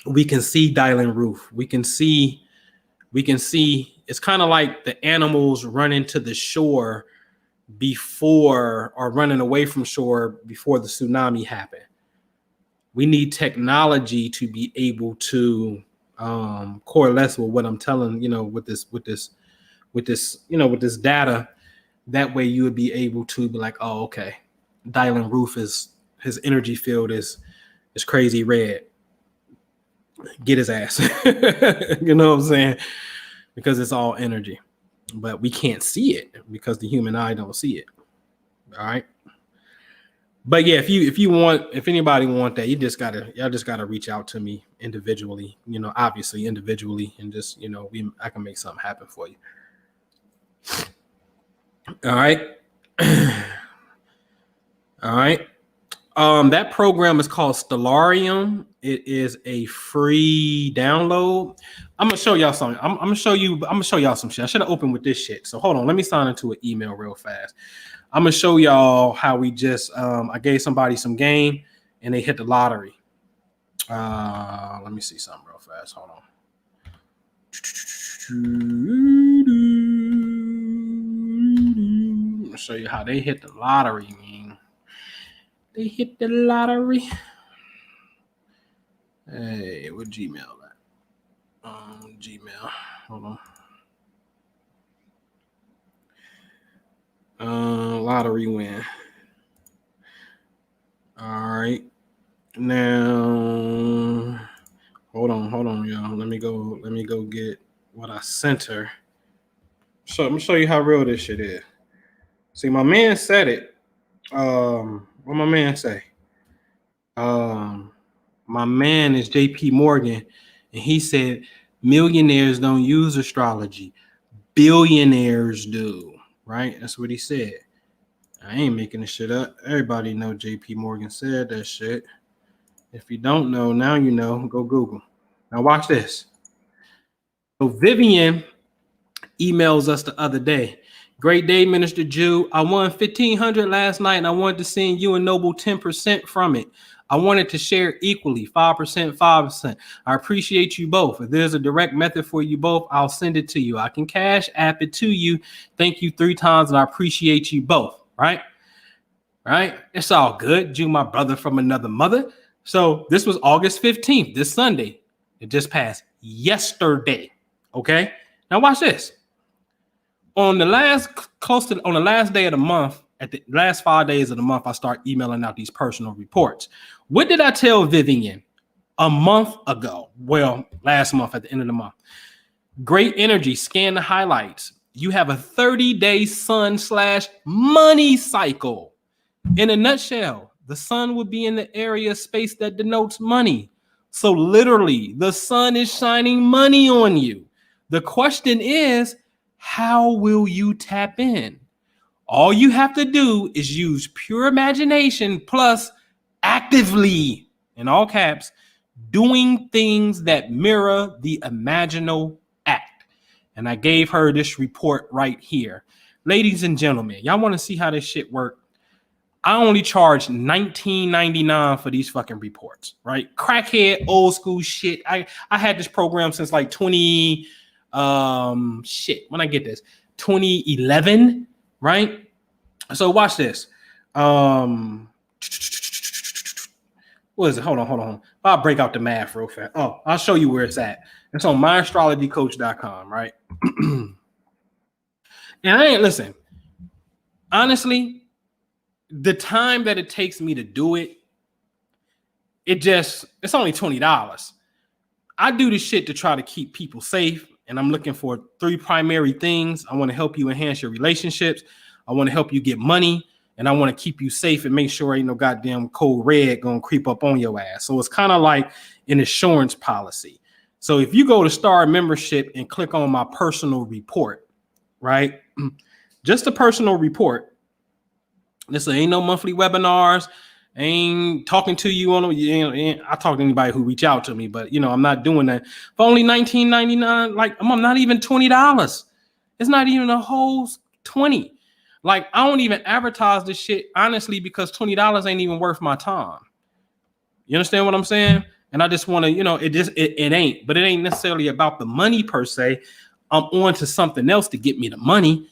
we can see dialing roof. We can see it's kind of like the animals running to the shore before, or running away from shore before the tsunami happened. We need technology to be able to coalesce with what I'm telling, you know, with this data. That way you would be able to be like, oh, okay, Dylan Roof his energy field is crazy red. Get his ass. You know what I'm saying? Because it's all energy. But we can't see it because the human eye don't see it. All right. But yeah, if anybody want that, y'all just gotta reach out to me individually, you know, obviously individually, and just, you know, I can make something happen for you. All right. All right. That program is called Stellarium. It is a free download. I'm gonna show y'all something. I'm gonna show y'all some shit. I should have opened with this shit. So hold on, let me sign into an email real fast. I'm gonna show y'all how we just I gave somebody some game and they hit the lottery. Let me see something real fast. Hold on. I'll show you how they hit the lottery, man. They hit the lottery. Hey, what Gmail at? Gmail. Hold on. Lottery win. All right. Now, hold on, y'all. Let me go get what I sent her. So I'm gonna show you how real this shit is. See, my man said it. What my man say? My man is JP Morgan, and he said millionaires don't use astrology, billionaires do. Right? That's what he said. I ain't making this shit up. Everybody know JP Morgan said that shit. If you don't know, now you know. Go Google. Now watch this. So Vivian emails us the other day. Great day, Minister Jew. I won $1,500 last night, and I wanted to send you and Noble 10% from it. I wanted to share equally, 5%, 5%. I appreciate you both. If there's a direct method for you both, I'll send it to you. I can cash app it to you. Thank you 3 times, and I appreciate you both. Right? It's all good. Jew, my brother from another mother. So this was August 15th, this Sunday. It just passed yesterday. Okay? Now watch this. On the last day of the month, at the last 5 days of the month, I start emailing out these personal reports. What did I tell Vivian a month ago? Well, last month at the end of the month. Great energy. Scan the highlights. You have a 30-day sun/money cycle. In a nutshell, the sun will be in the area of space that denotes money. So literally, the sun is shining money on you. The question is, how will you tap in? All you have to do is use pure imagination plus actively, in all caps, doing things that mirror the imaginal act. And I gave her this report right here. Ladies and gentlemen, y'all want to see how this shit works? I only charge $19.99 for these fucking reports, right? Crackhead, old school shit. I had this program since like 2011, right? So watch this. What is it? Hold on. I'll break out the math real fast. Oh, I'll show you where it's at. It's on myastrologycoach.com, right? And listen, honestly, the time that it takes me to do it, it's only $20. I do this shit to try to keep people safe, and I'm looking for 3 primary things. I want to help you enhance your relationships. I want to help you get money, and I want to keep you safe and make sure ain't no goddamn code red gonna creep up on your ass. So it's kind of like an insurance policy. So if you go to Star Membership and click on my personal report, right? Just a personal report. Listen, ain't no monthly webinars. Ain't talking to you on. I talk to anybody who reach out to me, but I'm not doing that for only $19.99. Like I'm not even $20. It's not even a whole 20. Like I don't even advertise this shit honestly because $20 ain't even worth my time. You understand what I'm saying? And I just want to, it ain't. But it ain't necessarily about the money per se. I'm on to something else to get me the money,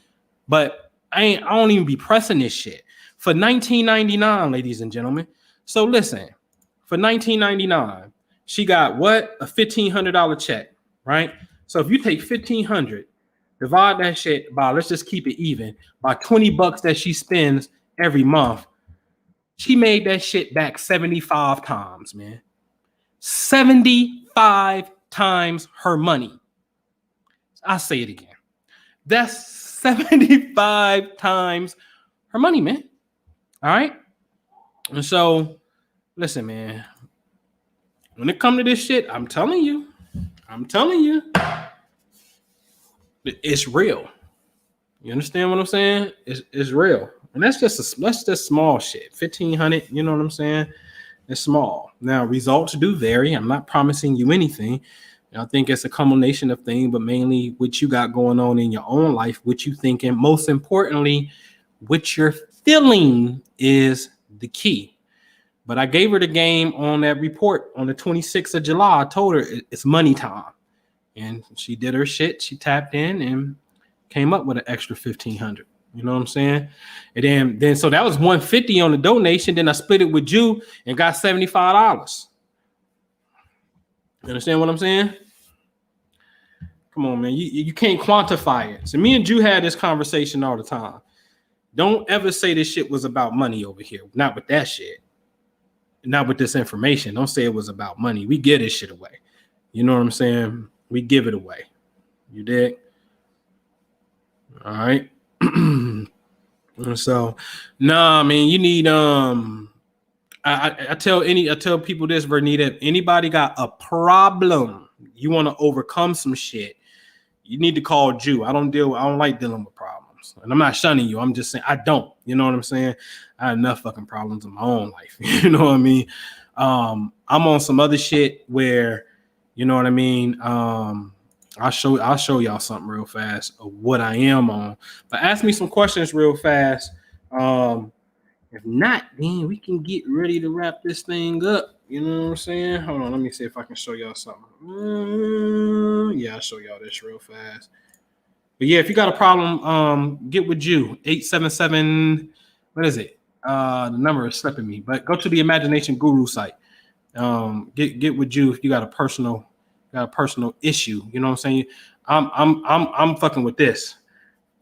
but I don't even be pressing this shit. For $19.99, ladies and gentlemen. So listen, for $19.99, she got what? A $1,500 check, right? So if you take $1,500, divide that shit by, let's just keep it even, by $20 that she spends every month, she made that shit back 75 times, man. 75 times her money. I'll say it again. That's 75 times her money, man. All right. And so, listen, man, when it comes to this shit, I'm telling you, it's real. You understand what I'm saying? It's real. And that's just small shit. 1,500, you know what I'm saying? It's small. Now, results do vary. I'm not promising you anything. I think it's a combination of things, but mainly what you got going on in your own life, what you think, and most importantly, what you're feeling is the key. But I gave her the game on that report on the 26th of July. I told her it's money time. And she did her shit. She tapped in and came up with an extra $1,500. You know what I'm saying? And then so that was $150 on the donation. Then I split it with you and got $75. You understand what I'm saying? Come on, man. You can't quantify it. So me and Jew had this conversation all the time. Don't ever say this shit was about money over here. Not with that shit. Not with this information. Don't say it was about money. We give this shit away. You know what I'm saying? We give it away. You dig? All right. So, I mean, you need I tell people this, Vernita, if anybody got a problem, you want to overcome some shit, you need to call Jew. I don't like dealing with problems. problems. And I'm not shunning you. I'm just saying I don't. You know what I'm saying? I have enough fucking problems in my own life. You know what I mean? I'm on some other shit where, you know what I mean? I'll show y'all something real fast of what I am on. But ask me some questions real fast. If not, then we can get ready to wrap this thing up. You know what I'm saying? Hold on, let me see if I can show y'all something. Yeah, I'll show y'all this real fast. But yeah, if you got a problem, get with you. 877. What is it? The number is slipping me. But go to the Imagination Guru site. Get with you if you got a personal issue. You know what I'm saying? I'm fucking with this.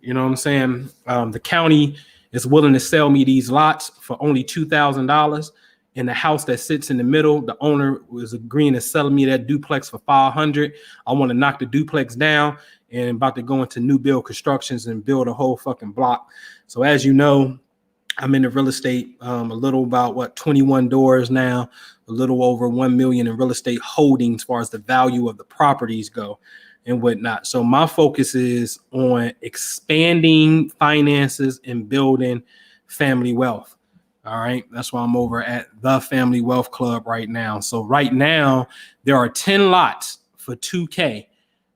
You know what I'm saying? The county is willing to sell me these lots for only $2,000. And the house that sits in the middle, the owner was agreeing to sell me that duplex for $500. I want to knock the duplex down and about to go into new build constructions and build a whole fucking block. So as you know, I'm in the real estate, a little about 21 doors now, a little over 1 million in real estate holdings as far as the value of the properties go and whatnot. So my focus is on expanding finances and building family wealth. All right. That's why I'm over at the Family Wealth Club right now. So right now there are 10 lots for $2K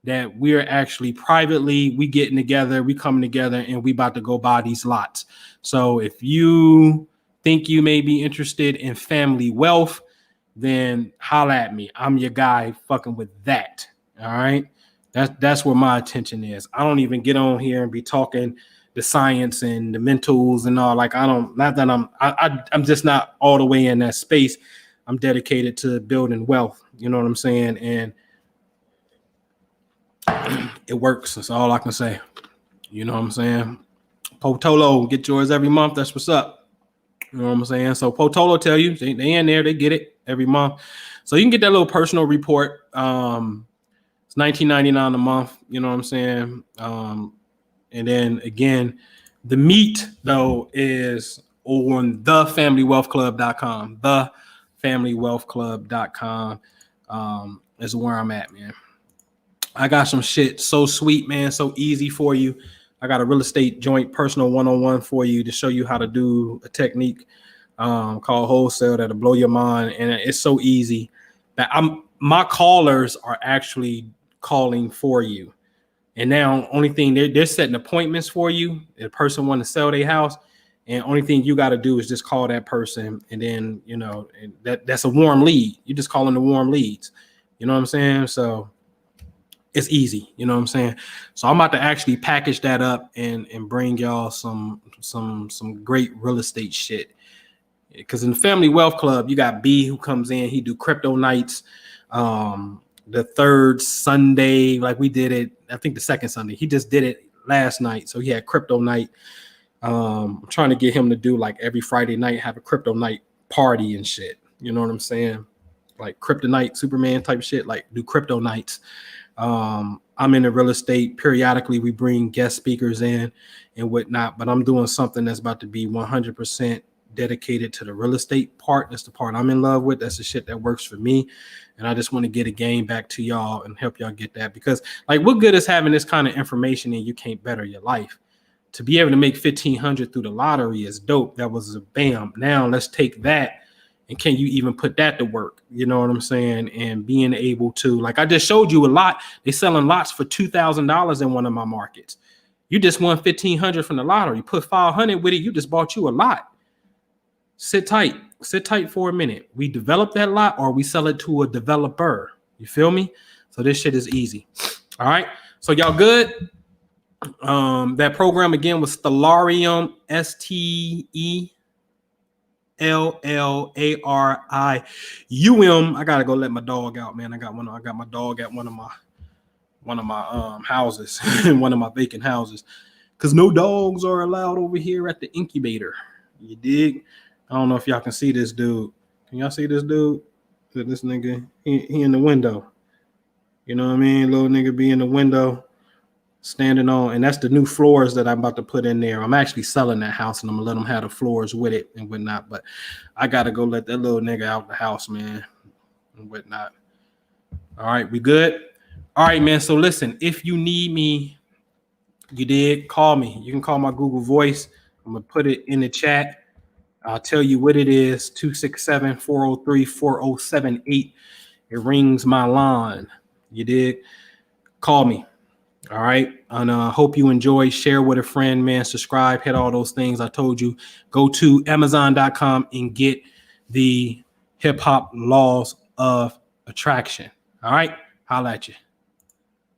that we're actually privately, we getting together, we coming together and we about to go buy these lots. So if you think you may be interested in family wealth, then holla at me. I'm your guy fucking with that. All right. That's where my attention is. I don't even get on here and be talking the science and the mentals and all. Like I'm just not all the way in that space. I'm dedicated to building wealth. You know what I'm saying? And it works. That's all I can say. You know what I'm saying? Potolo, get yours every month. That's what's up. You know what I'm saying? So Potolo tell you they in there, they get it every month. So you can get that little personal report. It's $19.99 a month. You know what I'm saying? And then again, the meat though is on thefamilywealthclub.com. Thefamilywealthclub.com is where I'm at, man. I got some shit so sweet, man, so easy for you. I got a real estate joint personal one-on-one for you to show you how to do a technique called wholesale that'll blow your mind. And it's so easy that my callers are actually calling for you. And now only thing they're setting appointments for you. If a person want to sell their house, and only thing you got to do is just call that person. And then, you know, that's a warm lead. You just calling the warm leads. You know what I'm saying? So it's easy. You know what I'm saying? So I'm about to actually package that up and bring y'all some great real estate shit. Because in the Family Wealth Club, you got B who comes in. He do crypto nights. The third Sunday, like we did it, I think the second Sunday. He just did it last night. So he had crypto night. I'm trying to get him to do like every Friday night, have a crypto night party and shit. You know what I'm saying? Like kryptonite, Superman type shit, like do crypto nights. I'm in the real estate. Periodically, we bring guest speakers in and whatnot, but I'm doing something that's about to be 100% dedicated to the real estate part. That's the part I'm in love with. That's the shit that works for me. And I just want to get a game back to y'all and help y'all get that, because like what good is having this kind of information and you can't better your life? To be able to make $1,500 through the lottery is dope. That was a bam. Now let's take that. And can you even put that to work? You know what I'm saying? And being able to, like I just showed you a lot. They selling lots for $2,000 in one of my markets. You just won $1,500 from the lottery. Put $500 with it. You just bought you a lot. Sit tight for a minute. We develop that lot or we sell it to a developer. You feel me? So this shit is easy. All right. So y'all good? That program again was Stellarium, STELLARIUM. I gotta go let my dog out, man. I got my dog at one of my houses, one of my vacant houses, because no dogs are allowed over here at the incubator. You dig? I don't know if y'all can see this dude. Can y'all see this dude? This nigga, he in the window. You know what I mean? Little nigga be in the window, standing on, and that's the new floors that I'm about to put in there. I'm actually selling that house, and I'm gonna let them have the floors with it and whatnot. But I gotta go let that little nigga out the house, man, and whatnot. All right, we good? All right, man. So listen, if you need me You did. Call me. You can call my Google Voice. I'm going to put it in the chat. I'll tell you what it is. 267-403-4078. It rings my line. You did. Call me. All right. And hope you enjoy. Share with a friend, man. Subscribe. Hit all those things I told you. Go to Amazon.com and get the Hip Hop Laws of Attraction. All right. Holla at you.